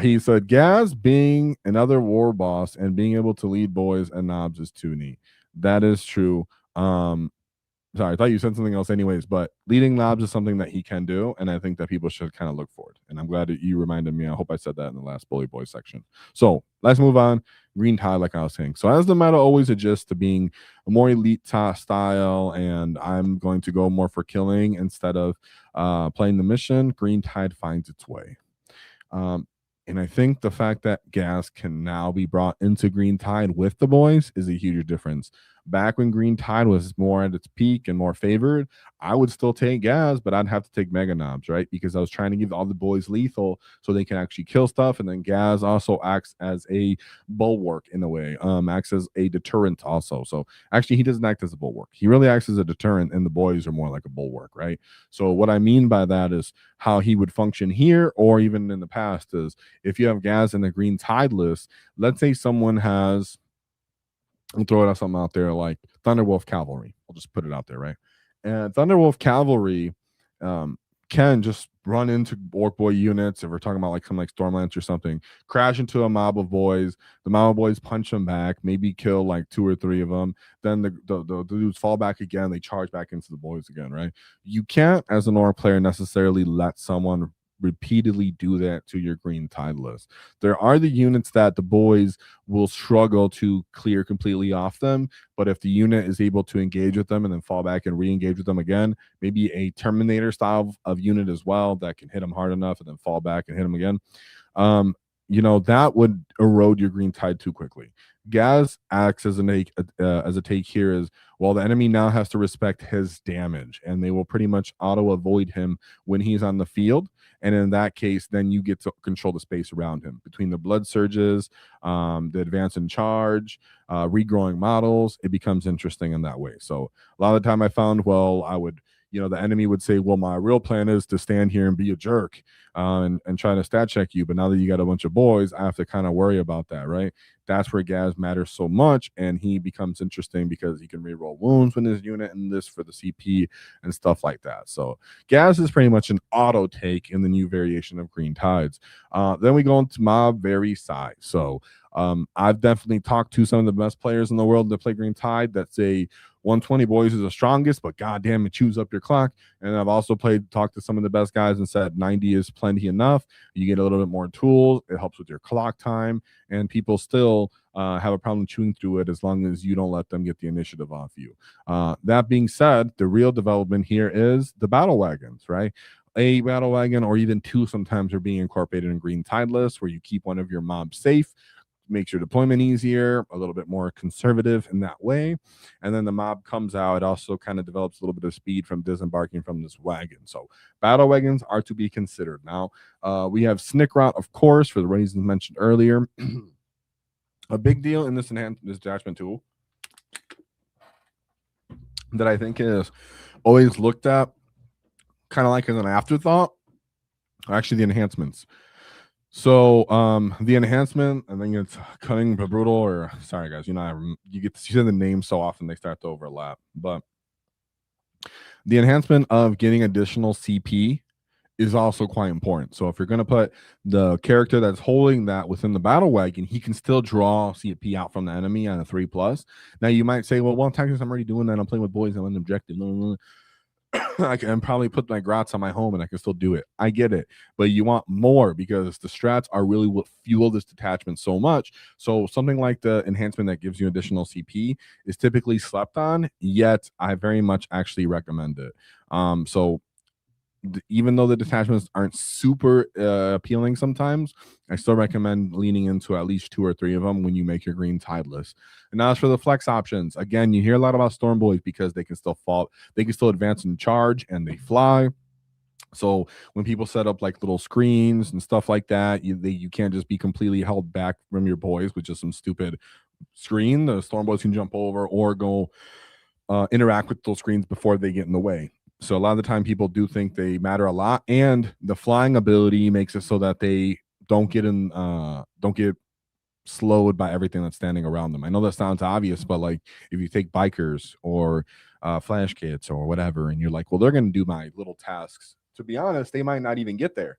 Speaker 1: He said Gaz being another war boss and being able to lead boys and knobs is too neat. That is true. Sorry, I thought you said something else anyways, but leading knobs is something that he can do, and I think that people should kind of look for it. And I'm glad that you reminded me. I hope I said that in the last Bully Boy section. So let's move on. Green Tide, like I was saying. So as the meta always adjusts to being a more elite style, and I'm going to go more for killing instead of playing the mission, Green Tide finds its way. And I think the fact that Gaz can now be brought into Green Tide with the boys is a huge difference. back when Green Tide was more at its peak and more favored, I would still take Gaz, but I'd have to take Mega Knobs, right? Because I was trying to give all the boys lethal so they can actually kill stuff. And then Gaz also acts as a bulwark in a way, acts as a deterrent also. So actually, he doesn't act as a bulwark. He really acts as a deterrent, and the boys are more like a bulwark, right? So what I mean by that is how he would function here or even in the past is if you have Gaz in the Green Tide list, let's say someone has, I'll throw it out something out there like Thunderwolf Cavalry. I'll just put it out there, right? And Thunderwolf Cavalry can just run into Ork Boy units. If we're talking about like something like Stormlance or something, crash into a mob of boys. The mob of boys punch them back, maybe kill like 2 or 3 of them. Then the dudes fall back again. They charge back into the boys again, right? You can't, as an Ork player, necessarily let someone repeatedly do that to your Green Tide list. There are the units that the boys will struggle to clear completely off them, but if the unit is able to engage with them and then fall back and re-engage with them again, maybe a Terminator style of unit as well that can hit them hard enough and then fall back and hit them again, that would erode your Green Tide too quickly. Gaz acts as a take here is, well, the enemy now has to respect his damage, and they will pretty much auto avoid him when he's on the field. And in that case, then you get to control the space around him between the blood surges, the advance and charge, regrowing models. It becomes interesting in that way. So a lot of the time I found, well, I would, the enemy would say, well, my real plan is to stand here and be a jerk and try to stat check you. But now that you got a bunch of boys, I have to kind of worry about that, right? That's where Gaz matters so much, and he becomes interesting because he can reroll wounds with his unit and this for the CP and stuff like that. So Gaz is pretty much an auto take in the new variation of Green Tides. Then we go into mob very size. So I've definitely talked to some of the best players in the world that play Green Tide that say 120 boys is the strongest, but goddamn, it chews up your clock. And I've also talked to some of the best guys and said 90 is plenty enough. You get a little bit more tools. It helps with your clock time, and people still have a problem chewing through it as long as you don't let them get the initiative off you. That being said, the real development here is the battle wagons, right? A battle wagon or even 2 sometimes are being incorporated in Green Tide lists where you keep one of your mobs safe, makes your deployment easier, a little bit more conservative in that way. And then the mob comes out. It also kind of develops a little bit of speed from disembarking from this wagon. So battle wagons are to be considered. Now, we have Snickrot, of course, for the reasons mentioned earlier. A big deal in this detachment tool that I think is always looked at kind of like as an afterthought are actually the enhancements. So the enhancement, I think it's Cunning but Brutal, or sorry guys, you get to see the names so often they start to overlap. But the enhancement of getting additional CP is also quite important. So if you're going to put the character that's holding that within the battle wagon, he can still draw CP out from the enemy on a 3+. Now you might say, well, tactics, I'm already doing that. I'm playing with boys. I'm an objective. I can probably put my grots on my home and I can still do it. I get it, but you want more because the strats are really what fuel this detachment so much. So something like the enhancement that gives you additional CP is typically slept on, yet I very much actually recommend it. So even though the detachments aren't super appealing sometimes, I still recommend leaning into at least 2 or 3 of them when you make your Green Tide list. And now as for the flex options, again, you hear a lot about Storm Boys because they can still advance and charge, and they fly. So when people set up like little screens and stuff like that, you can't just be completely held back from your boys with just some stupid screen. The Storm Boys can jump over or go interact with those screens before they get in the way. So a lot of the time people do think they matter a lot, and the flying ability makes it so that they don't get slowed by everything that's standing around them. I know that sounds obvious, but like if you take bikers or flash kits or whatever, and you're like, well, they're going to do my little tasks. To be honest, they might not even get there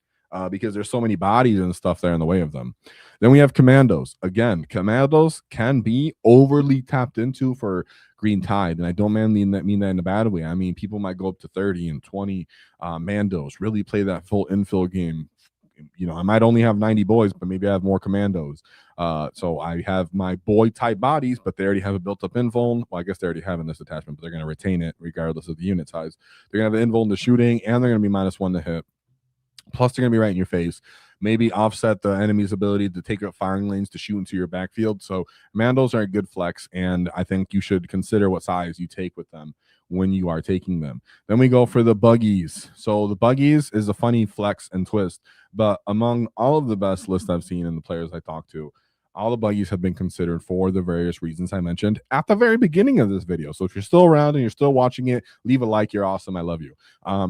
Speaker 1: because there's so many bodies and stuff there in the way of them. Then we have commandos. Again, commandos can be overly tapped into for Green Tide, and I don't mean that in a bad way. I mean, people might go up to 30 and 20 mandos, really play that full infill game. I might only have 90 boys, but maybe I have more commandos. So I have my boy type bodies, but they already have a built-up invuln. Well, I guess they already have in this attachment, but they're going to retain it regardless of the unit size. They're going to have an invuln to shooting, and they're going to be -1 to hit. Plus, they're going to be right in your face. Maybe offset the enemy's ability to take up firing lanes to shoot into your backfield. So Mandos are a good flex, and I think you should consider what size you take with them when you are taking them. Then we go for the buggies. So the buggies is a funny flex and twist, but among all of the best lists I've seen and the players I talked to, all the buggies have been considered for the various reasons I mentioned at the very beginning of this video. So if you're still around and you're still watching it, leave a like. You're awesome. I love you.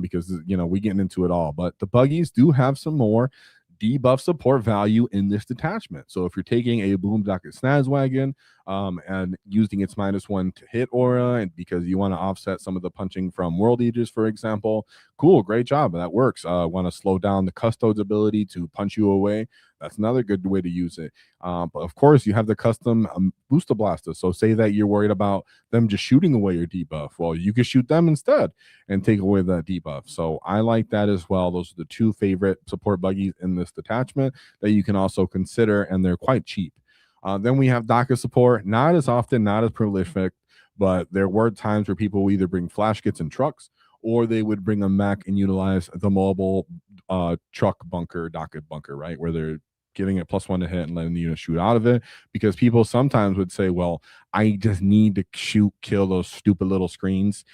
Speaker 1: Because we getting into it all. But the buggies do have some more debuff support value in this detachment. So if you're taking a Boom Dakka Snaz Wagon and using its -1 to hit aura, and because you want to offset some of the punching from World Eaters, for example, cool, great job. That works. Want to slow down the Custode's ability to punch you away. That's another good way to use it. But of course, you have the custom booster blaster. So say that you're worried about them just shooting away your debuff. Well, you can shoot them instead and take away that debuff. So I like that as well. Those are the two favorite support buggies in this detachment that you can also consider, and they're quite cheap. Then we have Dakka support. Not as often, not as prolific, but there were times where people would either bring flash kits and trucks, or they would bring a mech and utilize the mobile truck bunker, Dakka bunker, right? Where they're giving it +1 to hit and letting the unit shoot out of it, because people sometimes would say, well, I just need to kill those stupid little screens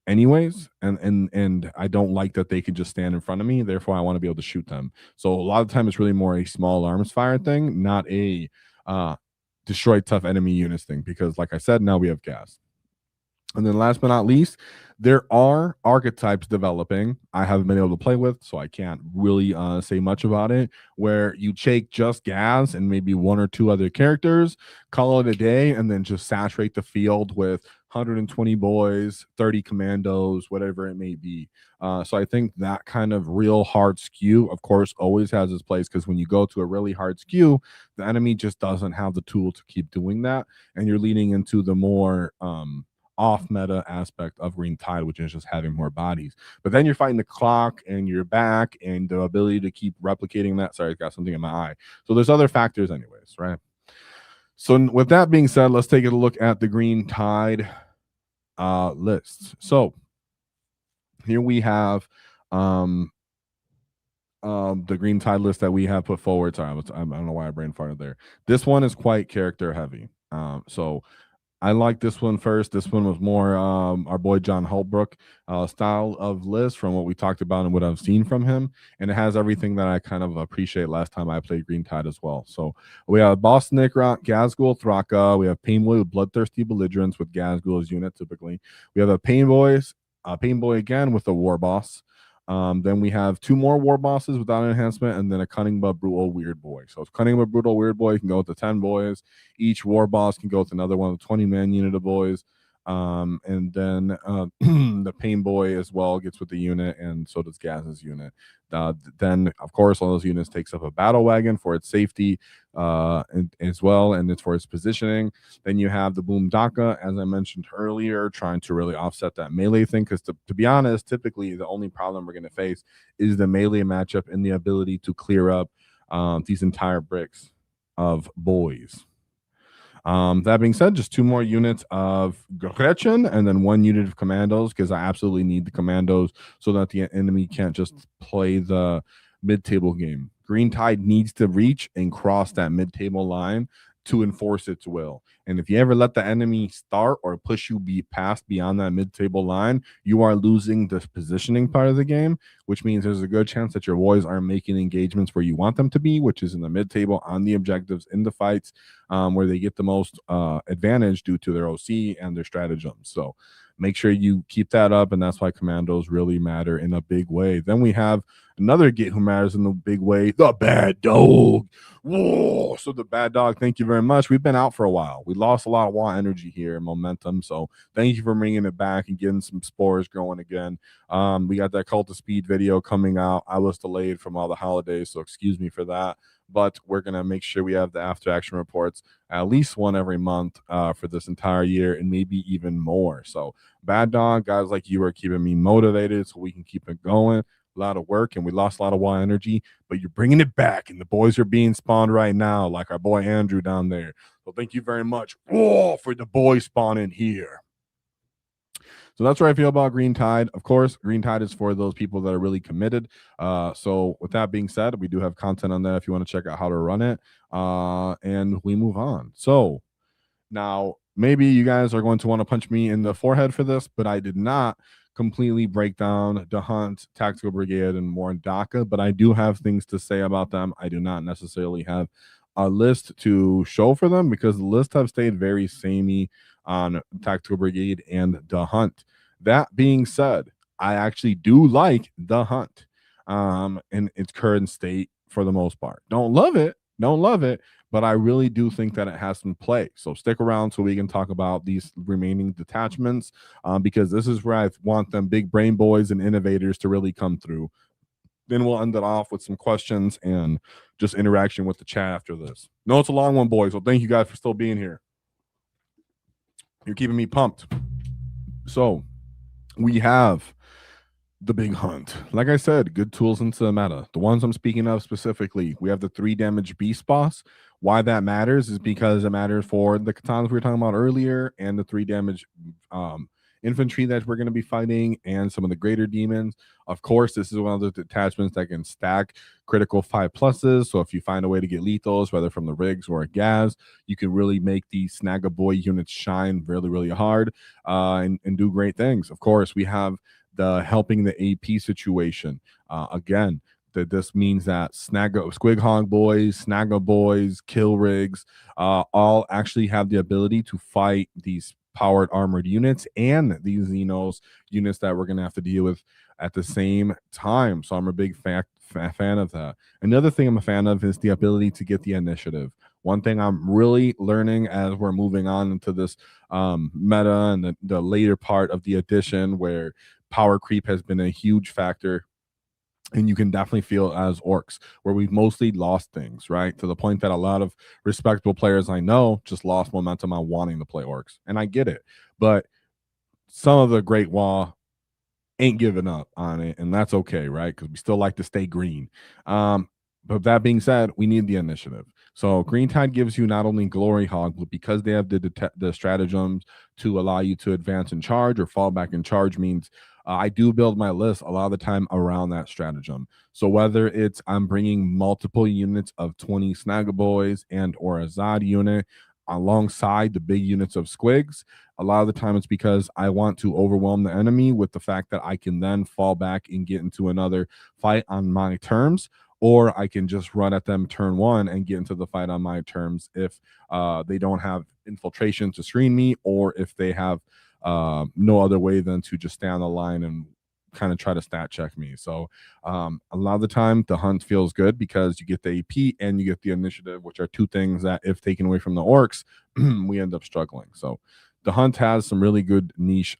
Speaker 1: anyways, and I don't like that they can just stand in front of me, therefore I want to be able to shoot them. So a lot of the time it's really more a small arms fire thing, not a destroy tough enemy units thing, because like I said, now we have gas. And then last but not least, there are archetypes developing I haven't been able to play with, so I can't really say much about it, where you take just Gaz and maybe 1 or 2 other characters, call it a day, and then just saturate the field with 120 boys, 30 commandos, whatever it may be. So I think that kind of real hard skew, of course, always has its place, because when you go to a really hard skew, the enemy just doesn't have the tool to keep doing that, and you're leading into the more off meta aspect of Green Tide, which is just having more bodies. But then you're fighting the clock and your back and the ability to keep replicating that. Sorry, I got something in my eye. So there's other factors anyways, right? So with that being said, let's take a look at the Green Tide lists. So here we have the Green Tide list that we have put forward. Sorry, I don't know why I brain farted there. This one is quite character heavy. So I like this one first. This one was more our boy John Holbrook style of list from what we talked about and what I've seen from him. And it has everything that I kind of appreciate last time I played Green Tide as well. So we have Boss Nickrock, Gazgul, Thraka. We have Painboy with Bloodthirsty Belligerents with Gazgul as unit typically. We have a Painboy again with the War Boss. Then we have 2 more War Bosses without an enhancement, and then a Cunning but Brutal Weird Boy. So it's Cunning but Brutal Weird Boy can go with the 10 boys. Each War Boss can go with another one of the 20-man unit of boys. And then the Pain Boy as well gets with the unit, and so does Gaz's unit. Then, of course, all those units takes up a battle wagon for its safety as well, and it's for its positioning. Then you have the Boom Dakka, as I mentioned earlier, trying to really offset that melee thing, because to be honest, typically the only problem we're going to face is the melee matchup and the ability to clear up these entire bricks of boys. That being said, just 2 more units of Gretchen and then 1 unit of commandos, because I absolutely need the commandos so that the enemy can't just play the mid-table game. Green Tide needs to reach and cross that mid-table line to enforce its will. And if you ever let the enemy start or push you past beyond that mid-table line, you are losing the positioning part of the game, which means there's a good chance that your boys aren't making engagements where you want them to be, which is in the mid-table on the objectives in the fights, where they get the most advantage due to their OC and their stratagems. So make sure you keep that up, and that's why commandos really matter in a big way. Then we have another Git who matters in a big way, the Bad Dog. Whoa! So the Bad Dog, thank you very much. We've been out for a while. We lost a lot of WAAAGH energy here and momentum, so thank you for bringing it back and getting some spores growing again. We got that Cult of Speed video coming out. I was delayed from all the holidays, so excuse me for that. But we're going to make sure we have the after action reports, at least 1 every month for this entire year, and maybe even more. So Bad Dog, guys like you are keeping me motivated so we can keep it going. A lot of work, and we lost a lot of WAAAGH energy, but you're bringing it back, and the boys are being spawned right now, like our boy Andrew down there. So thank you very much for the boys spawning here. So that's what I feel about Green Tide. Of course, Green Tide is for those people that are really committed. So with that being said, we do have content on that if you want to check out how to run it. And we move on. So now, maybe you guys are going to want to punch me in the forehead for this, but I did not completely break down the Hunt, Tactical Brigade, and more in Dakka, but I do have things to say about them. I do not necessarily have a list to show for them because the list have stayed very samey on Tactical Brigade and the Hunt. That being said, I actually do like the Hunt in its current state for the most part. Don't love it, but I really do think that it has some play. So stick around so we can talk about these remaining detachments because this is where I want them big brain boys and innovators to really come through. Then we'll end it off with some questions and just interaction with the chat after this. No, it's a long one, boys. So thank you guys for still being here. You're keeping me pumped. So we have the big Hunt. Like I said, good tools into the meta. The ones I'm speaking of specifically, we have the 3 damage beast boss. Why that matters is because it matters for the katanas we were talking about earlier and the 3 damage infantry that we're going to be fighting and some of the greater demons. Of course, this is one of the detachments that can stack critical 5+. So if you find a way to get lethals, whether from the rigs or a gas, you can really make these Snag-a-Boy units shine really, really hard and do great things. Of course, we have the helping the AP situation. Again, this means that Squig Hog Boys, Snagga Boys, Kill Rigs, all actually have the ability to fight these powered armored units and these Xenos units that we're going to have to deal with at the same time. So I'm a big fan of that. Another thing I'm a fan of is the ability to get the initiative. One thing I'm really learning as we're moving on into this meta and the later part of the edition where power creep has been a huge factor. And you can definitely feel as Orks, where we've mostly lost things, right? To the point that a lot of respectable players I know just lost momentum on wanting to play Orks. And I get it. But some of the great WAAAGH ain't giving up on it. And that's okay, right? Because we still like to stay green. But that being said, we need the initiative. So Green Tide gives you not only Glory Hog, but because they have the stratagems to allow you to advance and charge or fall back and charge means I do build my list a lot of the time around that stratagem. So whether it's I'm bringing multiple units of 20 Snag-a-Boys and or a Zod unit alongside the big units of Squigs, a lot of the time it's because I want to overwhelm the enemy with the fact that I can then fall back and get into another fight on my terms, or I can just run at them turn 1 and get into the fight on my terms if they don't have infiltration to screen me, or if they have no other way than to just stay on the line and kind of try to stat check me. So a lot of the time the Hunt feels good because you get the AP and you get the initiative, which are two things that if taken away from the Orks, we end up struggling. So the Hunt has some really good niche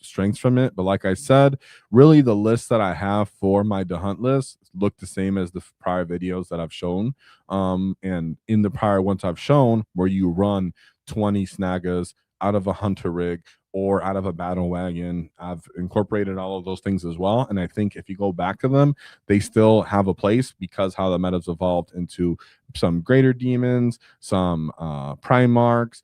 Speaker 1: strengths from it. But like I said, really the list that I have for my Hunt list look the same as the prior videos that I've shown. And in the prior ones I've shown where you run 20 Snaggas out of a Hunter rig or out of a battle wagon, I've incorporated all of those things as well. And I think if you go back to them, they still have a place because how the meta's evolved into some greater demons, some Primarchs,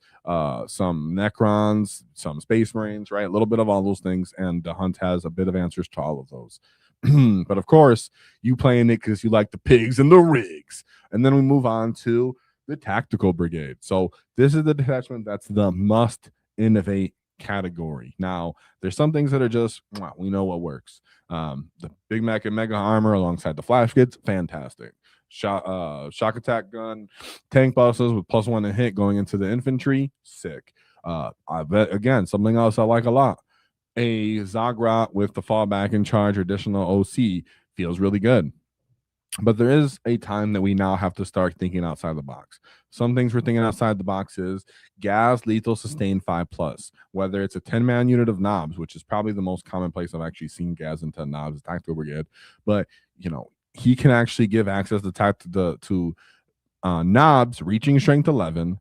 Speaker 1: some Necrons, some Space Marines, right? A little bit of all those things. And the Hunt has a bit of answers to all of those. But of course, you playing it because you like the pigs and the rigs. And then we move on to the Tactical Brigade. So this is the detachment that's the must innovate category. Now, there's some things that are just, we know what works. The Big Mac and Mega Armor alongside the Flash Kits, fantastic. Shock attack gun, tank buses with +1 to hit going into the infantry, sick. I bet, again, something else I like a lot. A Zagrat with the fallback and charge or additional OC feels really good. But there is a time that we now have to start thinking outside the box. Some things we're thinking outside the box is gas, lethal, sustain 5+. Whether it's a 10-man unit of knobs, which is probably the most common place I've actually seen gas into knobs, Tactical Brigade. But, you know, he can actually give access to knobs reaching strength 11,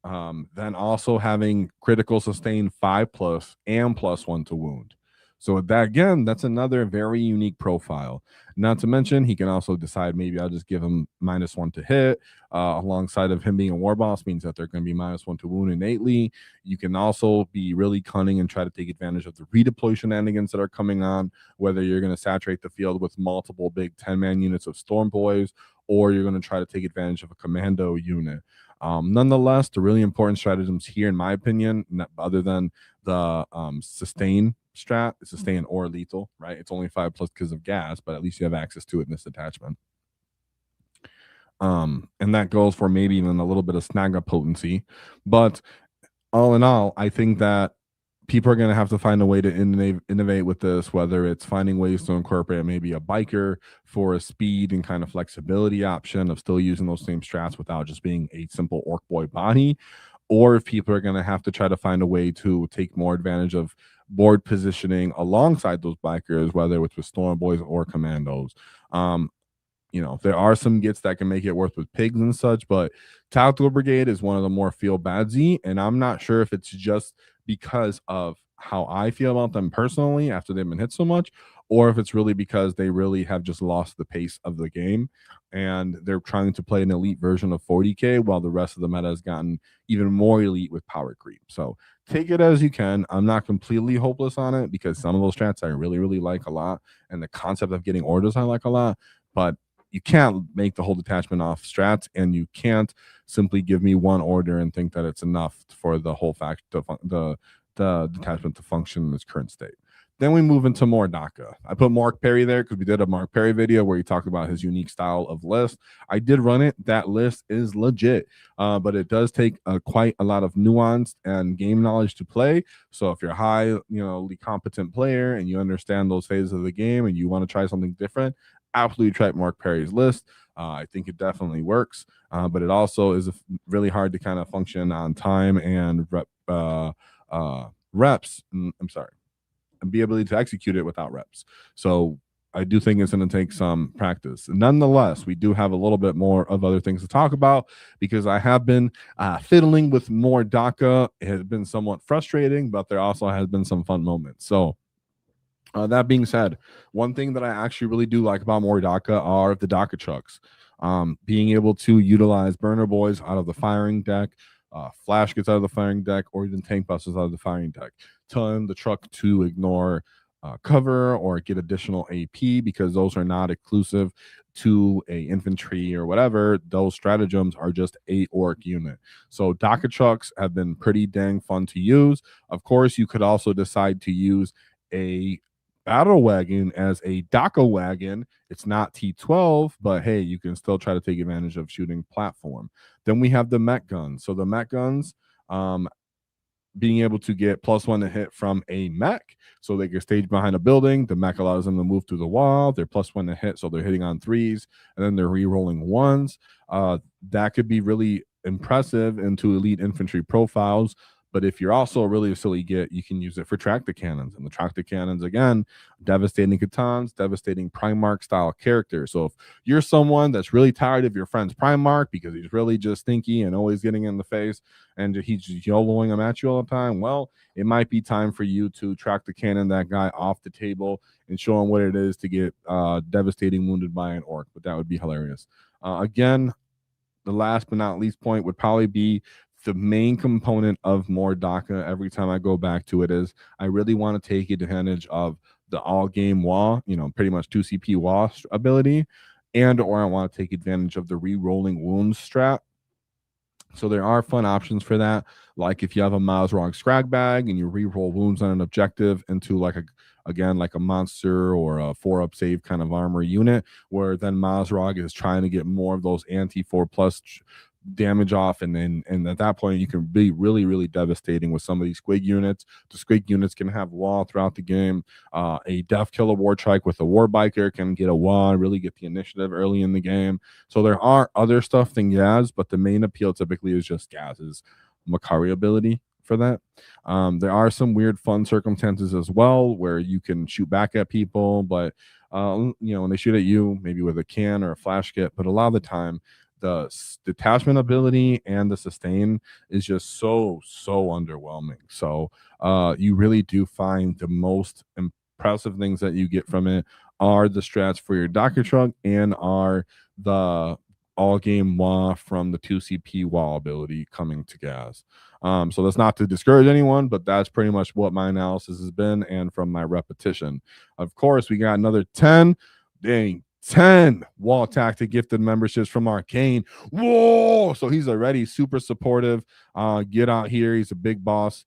Speaker 1: then also having critical sustain 5+ and +1 to wound. So that, again, that's another very unique profile. Not to mention, he can also decide, maybe I'll just give him -1 to hit, alongside of him being a war boss means that they're going to be -1 to wound innately. You can also be really cunning and try to take advantage of the redeploy shenanigans that are coming on, whether you're going to saturate the field with multiple big 10-man units of Storm Boys, or you're going to try to take advantage of a commando unit. Nonetheless, the really important stratagems here, in my opinion, other than the sustain strat, sustain or lethal, right? It's only 5+ because of gas, but at least you have access to it in this attachment. And that goes for maybe even a little bit of snag up potency. But all in all, I think that people are going to have to find a way to innovate with this, whether it's finding ways to incorporate maybe a biker for a speed and kind of flexibility option of still using those same strats without just being a simple orc boy body, or if people are going to have to try to find a way to take more advantage of board positioning alongside those bikers, whether it's with Storm Boys or Commandos. There are some gets that can make it work with pigs and such, but Taktikal Brigade is one of the more feel badsy, and I'm not sure if it's just because of how I feel about them personally after they've been hit so much, or if it's really because they really have just lost the pace of the game and they're trying to play an elite version of 40k while the rest of the meta has gotten even more elite with power creep. So take it as you can. I'm not completely hopeless on it because some of those strats I really, really like a lot, and the concept of getting orders I like a lot, but you can't make the whole detachment off strats, and you can't simply give me one order and think that it's enough for the whole the detachment to function in its current state. Then we move into more Dakka. I put Mark Perry there because we did a Mark Perry video where he talked about his unique style of list. I did run it. That list is legit, but it does take quite a lot of nuance and game knowledge to play. So if you're a highly competent player and you understand those phases of the game and you want to try something different, absolutely try Mark Perry's list. I think it definitely works, but it also is really hard to kind of function on time and reps. I'm sorry, and be able to execute it without reps. So I do think it's going to take some practice. Nonetheless, we do have a little bit more of other things to talk about because I have been fiddling with more Dakka. It has been somewhat frustrating, but there also has been some fun moments. So that being said, one thing that I actually really do like about more Dakka are the Dakka trucks. Being able to utilize burner boys out of the firing deck, flash gets out of the firing deck, or even tank busters out of the firing deck. Telling the truck to ignore cover or get additional AP because those are not exclusive to a infantry or whatever. Those stratagems are just a orc unit. So Dakka trucks have been pretty dang fun to use. Of course, you could also decide to use a battle wagon as a Dakka wagon. It's not T12, but hey, you can still try to take advantage of shooting platform. Then we have the mech guns. So the mech guns, being able to get +1 to hit from a mech, so they can stage behind a building. The mech allows them to move through the wall. They're +1 to hit, so they're hitting on 3s, and then they're re-rolling 1s. That could be really impressive into elite infantry profiles. But if you're also a really silly git, you can use it for tractor cannons. And the tractor cannons, again, devastating Katans, devastating Primarch style characters. So if you're someone that's really tired of your friend's Primarch because he's really just stinky and always getting in the face and he's just YOLOing them at you all the time, well, it might be time for you to tractor cannon that guy off the table and show him what it is to get devastating wounded by an orc. But that would be hilarious. Again, the last but not least point would probably be the main component of more Dakka every time I go back to it is I really want to take advantage of the all game WAAAGH, pretty much 2 CP WAAAGH ability, and or I want to take advantage of the re-rolling wounds strat. So there are fun options for that. Like if you have a WAAAGH scrag bag and you re-roll wounds on an objective into like a monster or a 4-up save kind of armor unit, where then WAAAGH is trying to get more of those anti 4+ damage off, and at that point you can be really, really devastating with some of these squig units. The squig units can have WAAAGH throughout the game. A Death Killer War Trike with a War Biker can get a WAAAGH, really get the initiative early in the game. So there are other stuff than Gaz, but the main appeal typically is just Gaz's Makari ability for that. There are some weird fun circumstances as well where you can shoot back at people, but when they shoot at you, maybe with a can or a flash kit, but a lot of the time the detachment ability and the sustain is just so underwhelming. So you really do find the most impressive things that you get from it are the strats for your Dakka truck and are the all game WAAAGH from the 2CP WAAAGH ability coming to gas. So that's not to discourage anyone, but that's pretty much what my analysis has been and from my repetition. Of course, we got another 10 wall tactic gifted memberships from Arcane. Whoa! So he's already super supportive. Get out here. He's a big boss.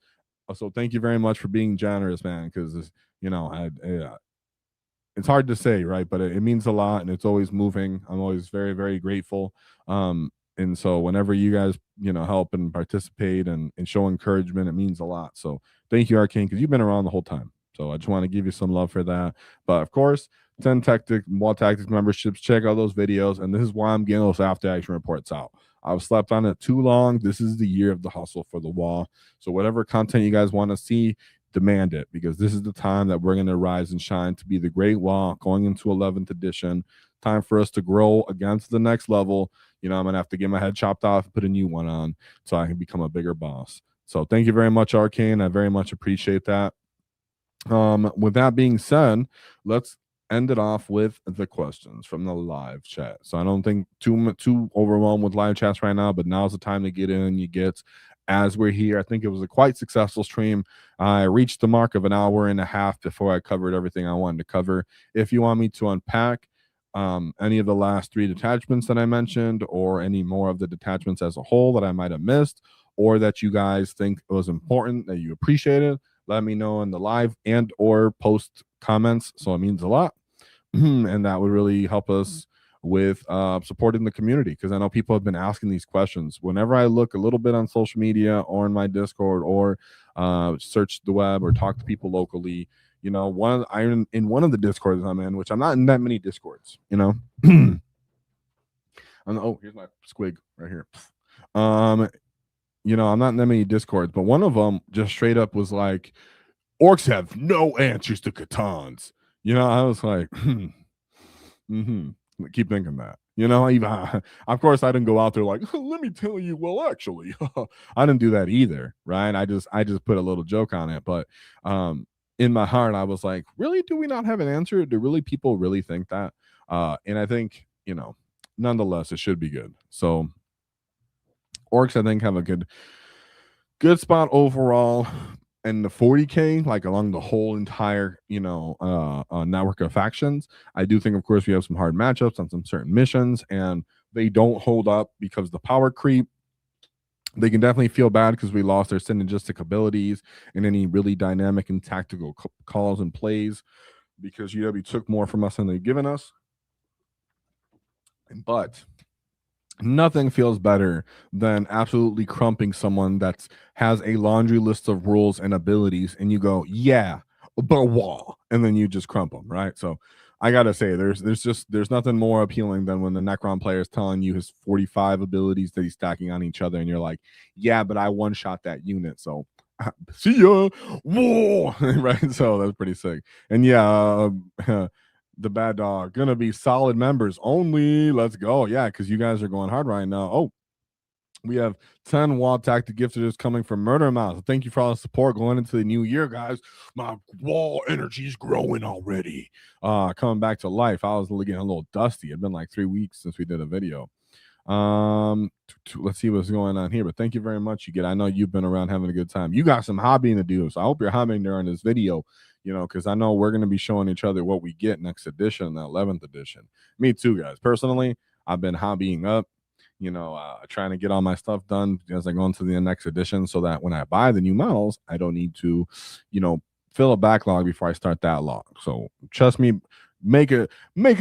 Speaker 1: So thank you very much for being generous, man, because, you know, it's hard to say, right? But it means a lot, and it's always moving. I'm always very, very grateful. And so whenever you guys, you know, help and participate and show encouragement, it means a lot. So thank you, Arcane, because you've been around the whole time. So I just want to give you some love for that. But of course, 10 Wall Tactics memberships. Check out those videos. And this is why I'm getting those after action reports out. I've slept on it too long. This is the year of the hustle for the wall. So whatever content you guys want to see, demand it, because this is the time that we're going to rise and shine to be the great WAAAGH going into 11th edition. Time for us to grow against the next level. You know, I'm going to have to get my head chopped off and put a new one on so I can become a bigger boss. So thank you very much, Arcane. I very much appreciate that. With that being said, let's end it off with the questions from the live chat. So I don't think too overwhelmed with live chats right now, but now's the time to get in. You get as we're here. I think it was a quite successful stream. I reached the mark of an hour and a half before I covered everything I wanted to cover. If you want me to unpack any of the last 3 detachments that I mentioned, or any more of the detachments as a whole that I might have missed, or that you guys think was important, that you appreciated, let me know in the live and or post comments. So it means a lot. And that would really help us with supporting the community, because I know people have been asking these questions. Whenever I look a little bit on social media or in my Discord or search the web or talk to people locally, you know, I'm in one of the Discords I'm in, which I'm not in that many Discords, you know. Oh, here's my squig right here. You know, I'm not in that many Discords, but one of them just straight up was like, orcs have no answers to Catans. You know, I was like, keep thinking that. You know, even of course I didn't go out there like, let me tell you, well, actually, I didn't do that either, right? I just put a little joke on it, but in my heart, I was like, really, do we not have an answer? Do really people really think that? And I think, you know, nonetheless, it should be good. So orcs, I think, have a good spot overall. And the 40K, like along the whole entire, you know, network of factions, I do think, of course, we have some hard matchups on some certain missions, and they don't hold up because the power creep. They can definitely feel bad because we lost their synergistic abilities and any really dynamic and tactical calls and plays, because UW took more from us than they've given us. But nothing feels better than absolutely crumping someone that has a laundry list of rules and abilities, and you go, yeah, but wall, and then you just crump them, right? So I gotta say, there's nothing more appealing than when the Necron player is telling you his 45 abilities that he's stacking on each other, and you're like, yeah, but I one shot that unit, so see ya, whoa, right? So that's pretty sick. And yeah, the bad dog gonna be solid members only. Let's go. Yeah, because you guys are going hard right now. Oh, we have 10 wall tactic gifters coming from Murder Mouse. Thank you for all the support going into the new year, guys. My wall energy is growing already. Coming back to life. I was getting a little dusty. It's been like 3 weeks since we did a video. Let's see what's going on here, but thank you very much. I know you've been around having a good time. You got some hobbying to do, so I hope you're hobbying during this video, you know, because I know we're going to be showing each other what we get next edition, the 11th edition. Me too, guys. Personally, I've been hobbying up, you know, trying to get all my stuff done as I go into the next edition, so that when I buy the new models, I don't need to, you know, fill a backlog before I start that log. So trust me, make a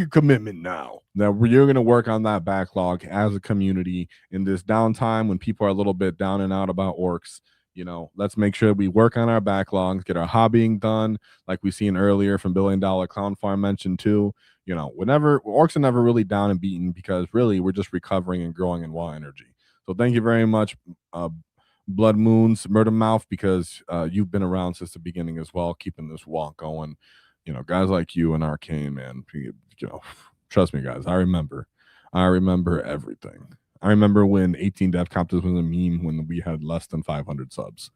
Speaker 1: commitment now that you're going to work on that backlog as a community in this downtime when people are a little bit down and out about orcs. You know, let's make sure we work on our backlogs, get our hobbying done, like we seen earlier from $1 Billion Clown Farm mentioned too. You know, whenever orcs are never really down and beaten, because really we're just recovering and growing in wall energy. So thank you very much, Blood Moons, Murder Mouth, because you've been around since the beginning as well, keeping this walk going. You know, guys like you and Arcane, man, you know, trust me, guys, I remember everything. I remember when 18 Dev Compters was a meme when we had less than 500 subs.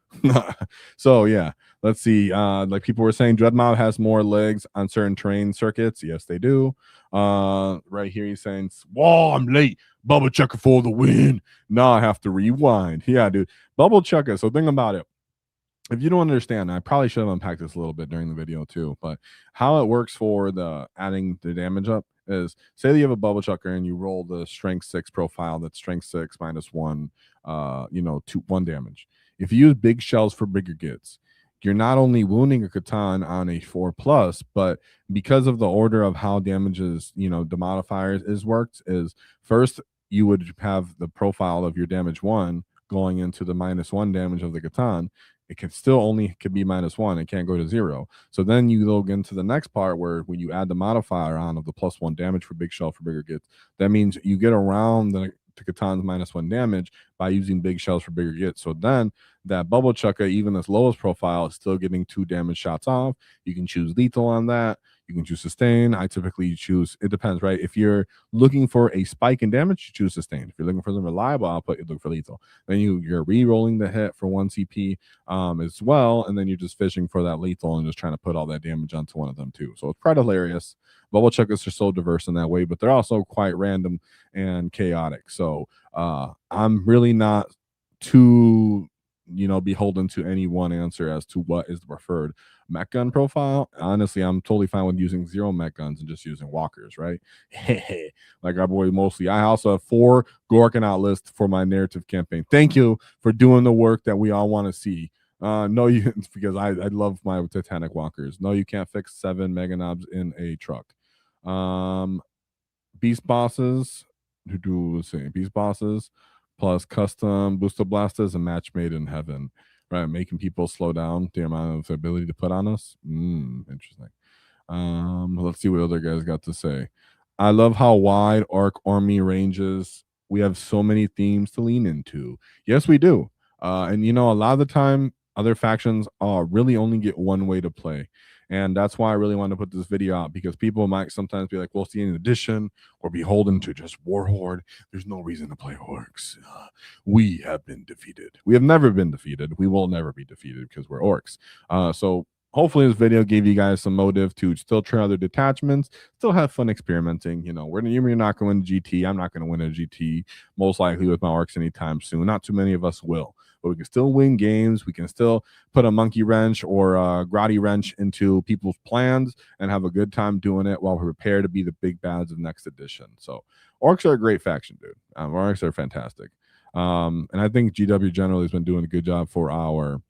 Speaker 1: So yeah, let's see. Like people were saying, Dreadmount has more legs on certain terrain circuits. Yes, they do. Right here he's saying, "Whoa, I'm late. Bubble Chucker for the win." Now I have to rewind. Yeah, dude. Bubble Chucker. So think about it. If you don't understand, I probably should have unpacked this a little bit during the video too, but how it works for the adding the damage up is, say that you have a bubble chucker and you roll the strength 6 profile, that's strength 6 -1, 1 damage. If you use big shells for bigger gits, you're not only wounding a Catan on a 4+, but because of the order of how damage is, the modifiers is worked is, first you would have the profile of your damage 1 going into the -1 damage of the Catan. It can still only could be -1. It can't go to 0. So then you go into the next part where when you add the modifier on of the +1 damage for big shell for bigger gits, that means you get around the Catan's -1 damage by using big shells for bigger gits. So then that bubble chucker, even its lowest profile, is still getting 2 damage shots off. You can choose lethal on that. You can choose sustain. I typically choose, it depends, right? If you're looking for a spike in damage, you choose sustain. If you're looking for some reliable output, you look for lethal. Then you're re-rolling the hit for 1 CP as well, and then you're just fishing for that lethal and just trying to put all that damage onto one of them too. So it's quite hilarious. Bubble chuckers are so diverse in that way, but they're also quite random and chaotic. So I'm really not too beholden to any one answer as to what is the preferred mech gun profile. Honestly, I'm totally fine with using 0 mech guns and just using walkers, right? Like our boy mostly. I also have 4 Gorkin out lists for my narrative campaign. Thank you for doing the work that we all want to see. No, you because I love my Titanic walkers. No, you can't fix 7 mega knobs in a truck. Beast bosses, beast bosses plus custom booster blasters, a match made in heaven, right? Making people slow down the amount of ability to put on us. Interesting. Let's see what other guys got to say. I love how wide Ork army ranges. We have so many themes to lean into. Yes, we do. And a lot of the time, other factions really only get one way to play. And that's why I really want to put this video out, because people might sometimes be like, well, see, in addition or beholden to just War Horde, there's no reason to play Orks. We have been defeated. We have never been defeated. We will never be defeated because we're Orks. So hopefully this video gave you guys some motive to still try other detachments, still have fun experimenting. You're not going to win GT. I'm not going to win a GT most likely with my Orks anytime soon. Not too many of us will, but we can still win games. We can still put a monkey wrench or a grotty wrench into people's plans and have a good time doing it while we prepare to be the big bads of next edition. So Orks are a great faction, dude. Orks are fantastic. And I think GW generally has been doing a good job for our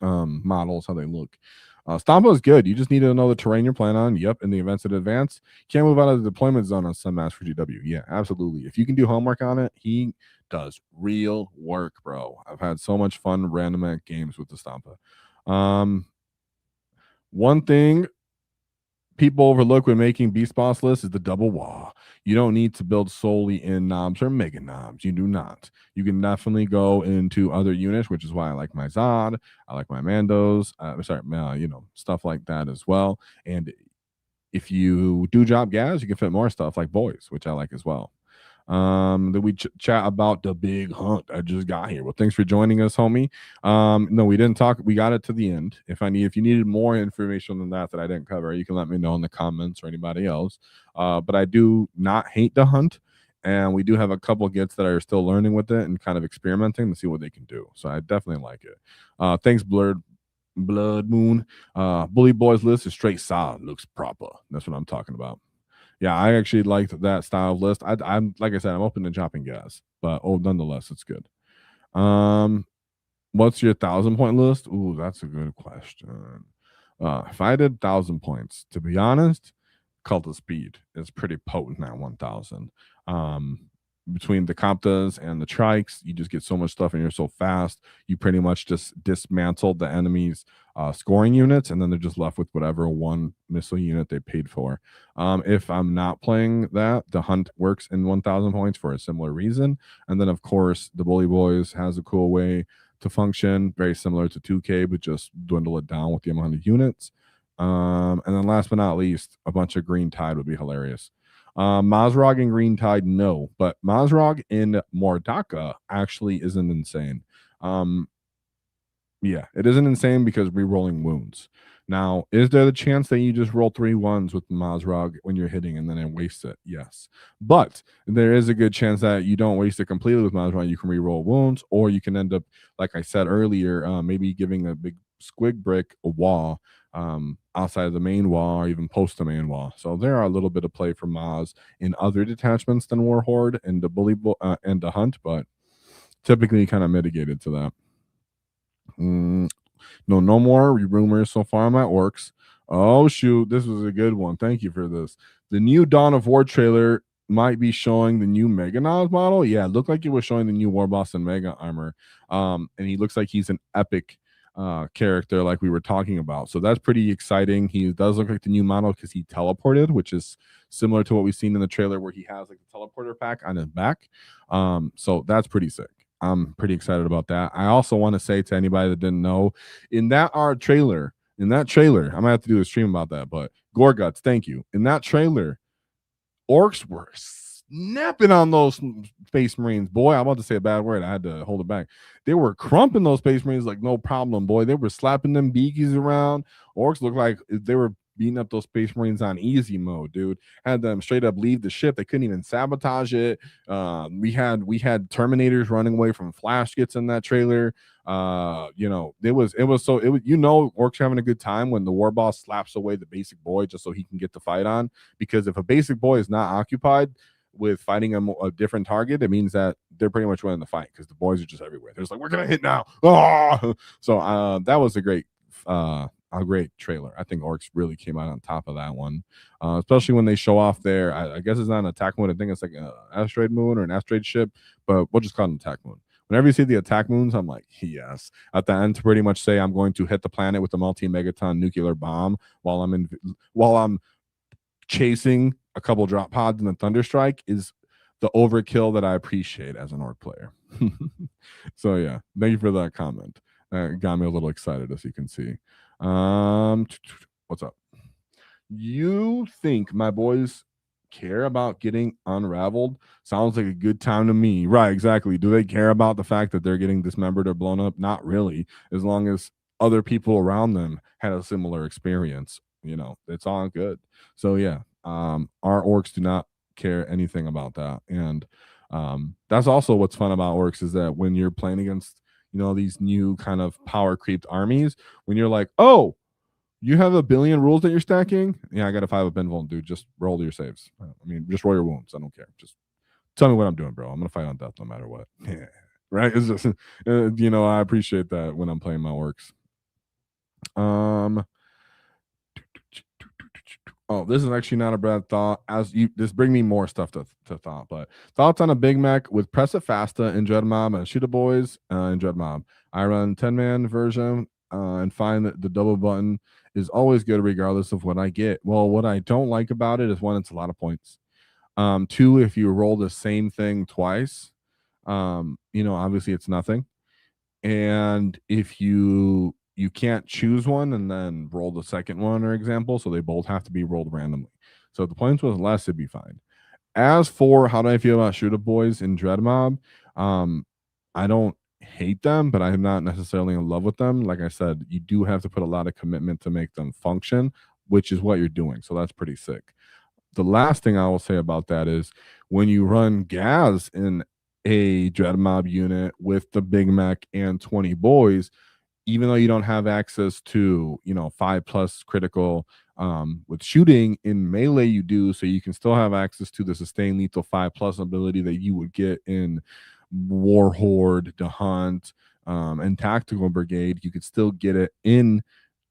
Speaker 1: models, how they look. Stompa is good. You just need to know the terrain you're playing on. Yep, in the events in advance. Can't move out of the deployment zone on some maps for GW. Yeah, absolutely. If you can do homework on it, he does real work, bro. I've had so much fun random at games with the Stompa. One thing people overlook when making beast boss lists is the double WAAAGH. You don't need to build solely in knobs or mega knobs. You do not. You can definitely go into other units, which is why I like my Zod. I like my Mandos. Stuff like that as well. And if you do drop gas, you can fit more stuff like Boyz, which I like as well. Then we chat about the big hunt. I just got here. Well, thanks for joining us, homie. No, we didn't talk. We got it to the end. If you needed more information than that I didn't cover, you can let me know in the comments or anybody else. But I do not hate the hunt, and we do have a couple gets that are still learning with it and kind of experimenting to see what they can do. So I definitely like it. Thanks, Blood Moon. Bully Boys list is straight solid. Looks proper. That's what I'm talking about. Yeah, I actually liked that style of list. I'm like I said, I'm open to dropping gas, but nonetheless, it's good. What's your 1,000-point list? Ooh, that's a good question. If I did 1,000 points, to be honest, Cult of Speed is pretty potent at 1,000. Between the Comptas and the Trikes, you just get so much stuff and you're so fast. You pretty much just dismantled the enemy's scoring units, and then they're just left with whatever one missile unit they paid for. If I'm not playing that, the hunt works in 1,000 points for a similar reason. And then, of course, the Bully Boys has a cool way to function, very similar to 2K, but just dwindle it down with the amount of units. And then last but not least, a bunch of Green Tide would be hilarious. Mazrog and Green Tide, no, but Mazrog in Mordaka actually isn't insane. Yeah, it isn't insane because re-rolling wounds. Now, is there the chance that you just roll 3 ones with Mazrog when you're hitting and then it wastes it? Yes. But there is a good chance that you don't waste it completely with Mazrog. You can re-roll wounds, or you can end up, like I said earlier, maybe giving a big squig brick a wall outside of the main wall or even post the main wall. So there are a little bit of play for Maz in other detachments than War Horde and the and the Hunt, but typically kind of mitigated to that. No more rumors so far on my Orks. Oh shoot, this was a good one. Thank you for this. The new Dawn of War trailer might be showing the new Mega Nas model. Yeah, it looked like it was showing the new War Boss and Mega armor. And he looks like he's an epic character like we were talking about. So that's pretty exciting. He does look like the new model because he teleported, which is similar to what we've seen in the trailer where he has like the teleporter pack on his back. So that's pretty sick. I'm pretty excited about that. I also want to say to anybody that didn't know, in that trailer, I'm gonna have to do a stream about that. But Gorguts, thank you. In that trailer, Orks were snapping on those Space Marines. Boy, I'm about to say a bad word. I had to hold it back. They were crumping those Space Marines like no problem, boy. They were slapping them beakies around. Orks looked like they were beating up those Space Marines on easy mode, dude. Had them straight up leave the ship. They couldn't even sabotage it. We had Terminators running away from flash gets in that trailer. Orcs having a good time when the war boss slaps away the basic boy just so he can get the fight on. Because if a basic boy is not occupied with fighting a different target, it means that they're pretty much winning the fight because the boys are just everywhere. They're just like, we're gonna hit now. Oh! So that was a great trailer. I think Orks really came out on top of that one, especially when they show off their, I guess it's not an attack moon. I think it's like an asteroid moon or an asteroid ship, but we'll just call it an attack moon. Whenever you see the attack moons, I'm like, yes. At the end, to pretty much say I'm going to hit the planet with a multi-megaton nuclear bomb while I'm chasing a couple drop pods in the Thunderstrike is the overkill that I appreciate as an Ork player. So yeah, thank you for that comment. Got me a little excited, as you can see. What's up? You think my boys care about getting unraveled? Sounds like a good time to me. Right, exactly. Do they care about the fact that they're getting dismembered or blown up? Not really, as long as other people around them had a similar experience. It's all good. So yeah, our Orks do not care anything about that. And that's also what's fun about Orks is that when you're playing against these new kind of power creeped armies, when you're like, oh, you have 1 billion rules that you're stacking? Yeah, I got a 5 of Benvol, dude. Just roll your saves. I mean, just roll your wounds. I don't care. Just tell me what I'm doing, bro. I'm gonna fight on death no matter what. Yeah. Right? It's just, I appreciate that when I'm playing my Orks. Oh, this is actually not a bad thought. This bring me more stuff to thought, but thoughts on a Big Mac with Press It Fasta in Dread Mob and Shoot a Boys in Dread Mob. I run 10-man version and find that the double button is always good regardless of what I get. Well, what I don't like about it is, one, it's a lot of points. 2, if you roll the same thing twice, obviously it's nothing. And if you can't choose one and then roll the second one, for example, so they both have to be rolled randomly. So if the points was less, it'd be fine. As for how do I feel about Shooter Boys in Dread Mob, I don't hate them, but I'm not necessarily in love with them. Like I said, you do have to put a lot of commitment to make them function, which is what you're doing. So that's pretty sick. The last thing I will say about that is when you run Gaz in a Dread Mob unit with the Big Mac and 20 boys, even though you don't have access to 5+ critical with shooting, in melee you do, so you can still have access to the sustained lethal 5+ ability that you would get in War Horde, the Hunt, and Tactical Brigade. You could still get it in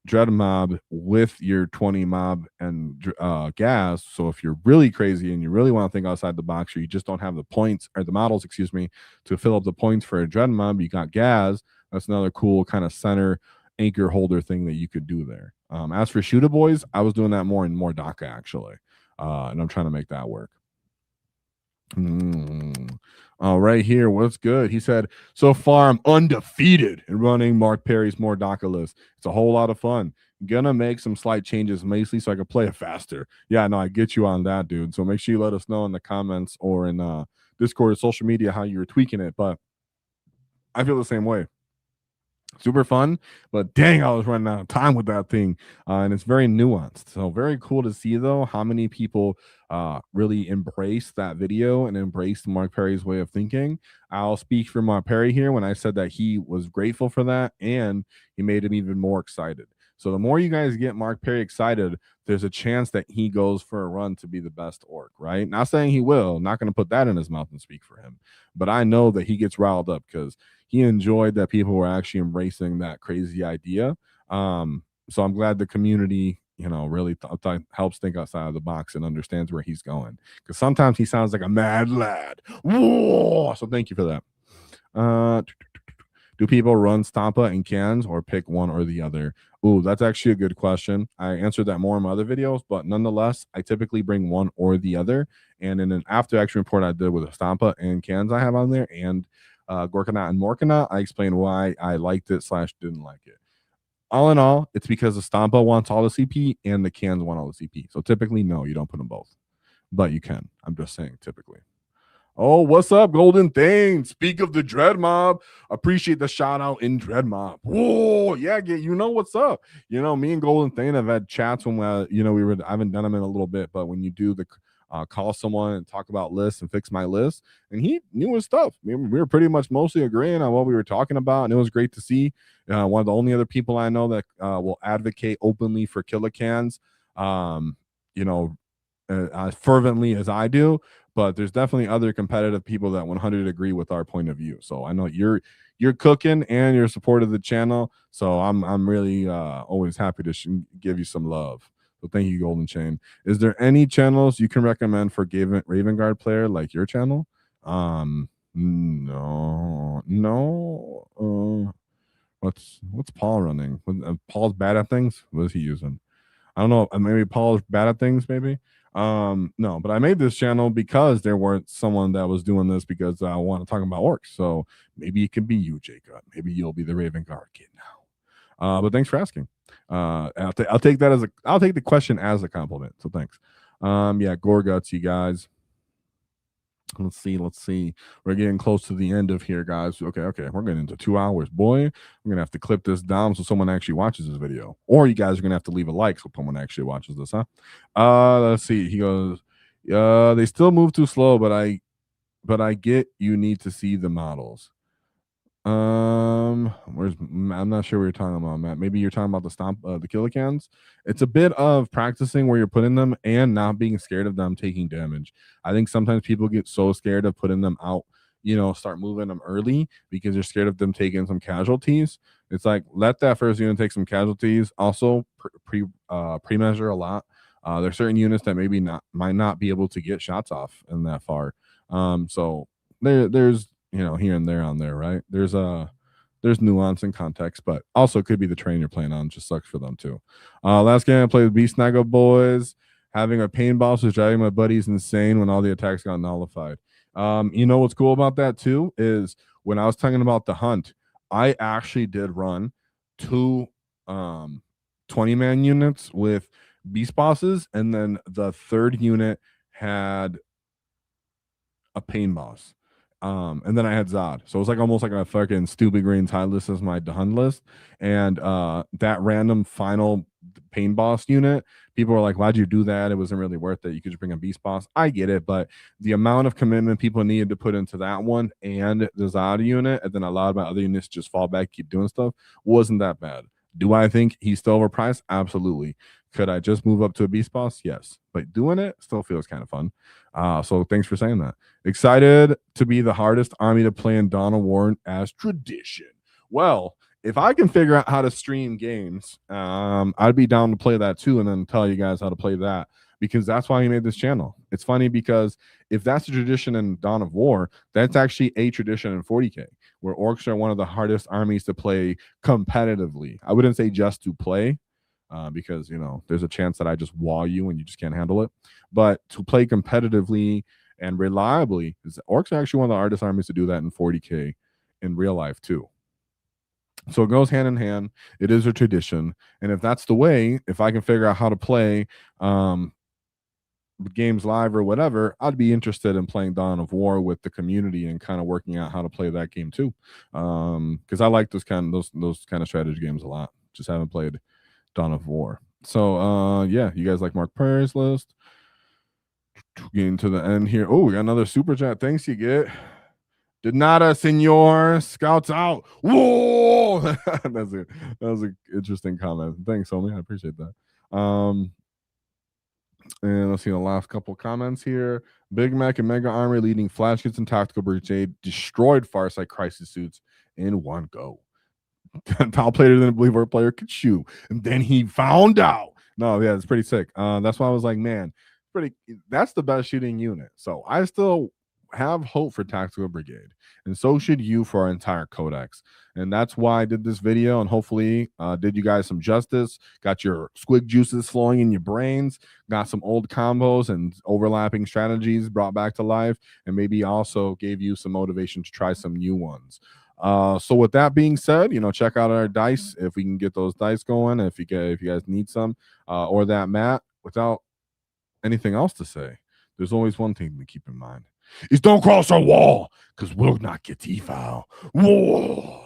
Speaker 1: Dread Mob with your 20 mob and gas. So if you're really crazy and you really want to think outside the box, or you just don't have the points or the models, to fill up the points for a Dread Mob, you got gas. That's another cool kind of center anchor holder thing that you could do there. As for Shooter Boys, I was doing that more in Dakka actually, and I'm trying to make that work. Right here, what's good? He said, so far I'm undefeated in running Mark Perry's Dakka list. It's a whole lot of fun. Gonna make some slight changes, mostly so I can play it faster. Yeah, no, I get you on that, dude. So make sure you let us know in the comments or in Discord or social media how you were tweaking it. But I feel the same way. Super fun, but dang, I was running out of time with that thing. And it's very nuanced. So very cool to see though how many people really embrace that video and embrace Mark Perry's way of thinking. I'll speak for Mark Perry here when I said that he was grateful for that and he made him even more excited. So the more you guys get Mark Perry excited, there's a chance that he goes for a run to be the best orc, right? Not saying he will, not going to put that in his mouth and speak for him, but I know that he gets riled up because he enjoyed that people were actually embracing that crazy idea. So I'm glad the community, really helps think outside of the box and understands where he's going. Because sometimes he sounds like a mad lad. Whoa! So thank you for that. Do people run Stampa and cans or pick one or the other? Ooh, that's actually a good question. I answered that more in my other videos, but nonetheless, I typically bring one or the other. And in an after action report I did with a Stampa and cans I have on there and Gorkanaut and Morkanaut, I explained why I liked it / didn't like it. All in all, it's because the Stampa wants all the CP and the cans want all the CP. So typically, no, you don't put them both, but you can. I'm just saying typically. Oh, what's up, Golden Thing? Speak of the Dread Mob. Appreciate the shout out in Dread Mob. Whoa, yeah, you know what's up. Me and Golden Thing have had chats when I haven't done them in a little bit, but when you do the call someone and talk about lists and fix my list, and he knew his stuff. We were pretty much mostly agreeing on what we were talking about, and it was great to see. One of the only other people I know that will advocate openly for killicans, as fervently as I do. But there's definitely other competitive people that 100 agree with our point of view. So I know you're cooking and you're supportive of the channel. So I'm really always happy to give you some love. So thank you, Golden Chain. Is there any channels you can recommend for Raven Guard player like your channel? No. What's Paul running? Paul's bad at things. What is he using? I don't know. Maybe Paul's bad at things. Maybe. No, but I made this channel because there weren't someone that was doing this because I want to talk about orcs. So maybe it can be you, Jacob. Maybe you'll be the Raven Guard kid now. But thanks for asking. I'll take that I'll take the question as a compliment. So thanks. Yeah, gore guts, you guys. Let's see. We're getting close to the end of here, guys. Okay. We're getting into 2 hours. Boy, we're gonna have to clip this down so someone actually watches this video. Or you guys are gonna have to leave a like so someone actually watches this, huh? Let's see. He goes, they still move too slow, but I get you need to see the models. I'm not sure what you're talking about, Matt. Maybe you're talking about the killicans. It's a bit of practicing where you're putting them and not being scared of them taking damage. I think sometimes people get so scared of putting them out, start moving them early because they're scared of them taking some casualties. It's like, let that first unit take some casualties. Also pre-measure a lot. There's certain units that might not be able to get shots off in that far. So there's here and there on there, right? There's nuance and context, but also could be the train you're playing on. Just sucks for them too. Last game I played with Beast Snaggle Boys. Having a pain boss was driving my buddies insane when all the attacks got nullified. What's cool about that too is when I was talking about the hunt, I actually did run 2 20-man units with beast bosses, and then the third unit had a pain boss. And then I had Zod. So it was like almost like a fucking stupid green tide list as my hunt list. And that random final pain boss unit, people were like, why'd you do that? It wasn't really worth it. You could just bring a beast boss. I get it, but the amount of commitment people needed to put into that one and the Zod unit, and then a lot of my other units just fall back, keep doing stuff, wasn't that bad. Do I think he's still overpriced? Absolutely. Could I just move up to a beast boss? Yes. But doing it still feels kind of fun. So thanks for saying that. Excited to be the hardest army to play in Dawn of War as tradition. Well, if I can figure out how to stream games, I'd be down to play that too, and then tell you guys how to play that, because that's why he made this channel. It's funny because if that's a tradition in Dawn of War, that's actually a tradition in 40K, where orcs are one of the hardest armies to play competitively. I wouldn't say just to play, because there's a chance that I just wall you and you just can't handle it. But to play competitively and reliably, orcs are actually one of the hardest armies to do that in 40K in real life too. So it goes hand in hand. It is a tradition, and if that's the way, if I can figure out how to play games live or whatever, I'd be interested in playing Dawn of War with the community and kind of working out how to play that game too. Because I like those kind of strategy games a lot. Just haven't played Dawn of War. So yeah, you guys like Mark Perry's list? Getting to the end here. Oh, we got another super chat. Thanks, you get. Did nada, senor. Scouts out. Whoa! That was an interesting comment. Thanks, homie. I appreciate that. And let's see the last couple comments here. Big Mac and Mega Armory leading Flash Kits and Tactical Brigade destroyed Farsight Crisis Suits in one go. Pal player didn't believe our player could shoot, and then he found out. No, yeah, it's pretty sick. That's why I was like, man, that's the best shooting unit. So I still have hope for Tactical Brigade, and so should you for our entire codex. And that's why I did this video, and hopefully did you guys some justice, got your squig juices flowing in your brains, got some old combos and overlapping strategies brought back to life, and maybe also gave you some motivation to try some new ones. So with that being said, check out our dice if we can get those dice going, if you guys need some, or that mat. Without anything else to say, there's always one thing to keep in mind: is don't cross our wall, because we'll not get eval. Whoa.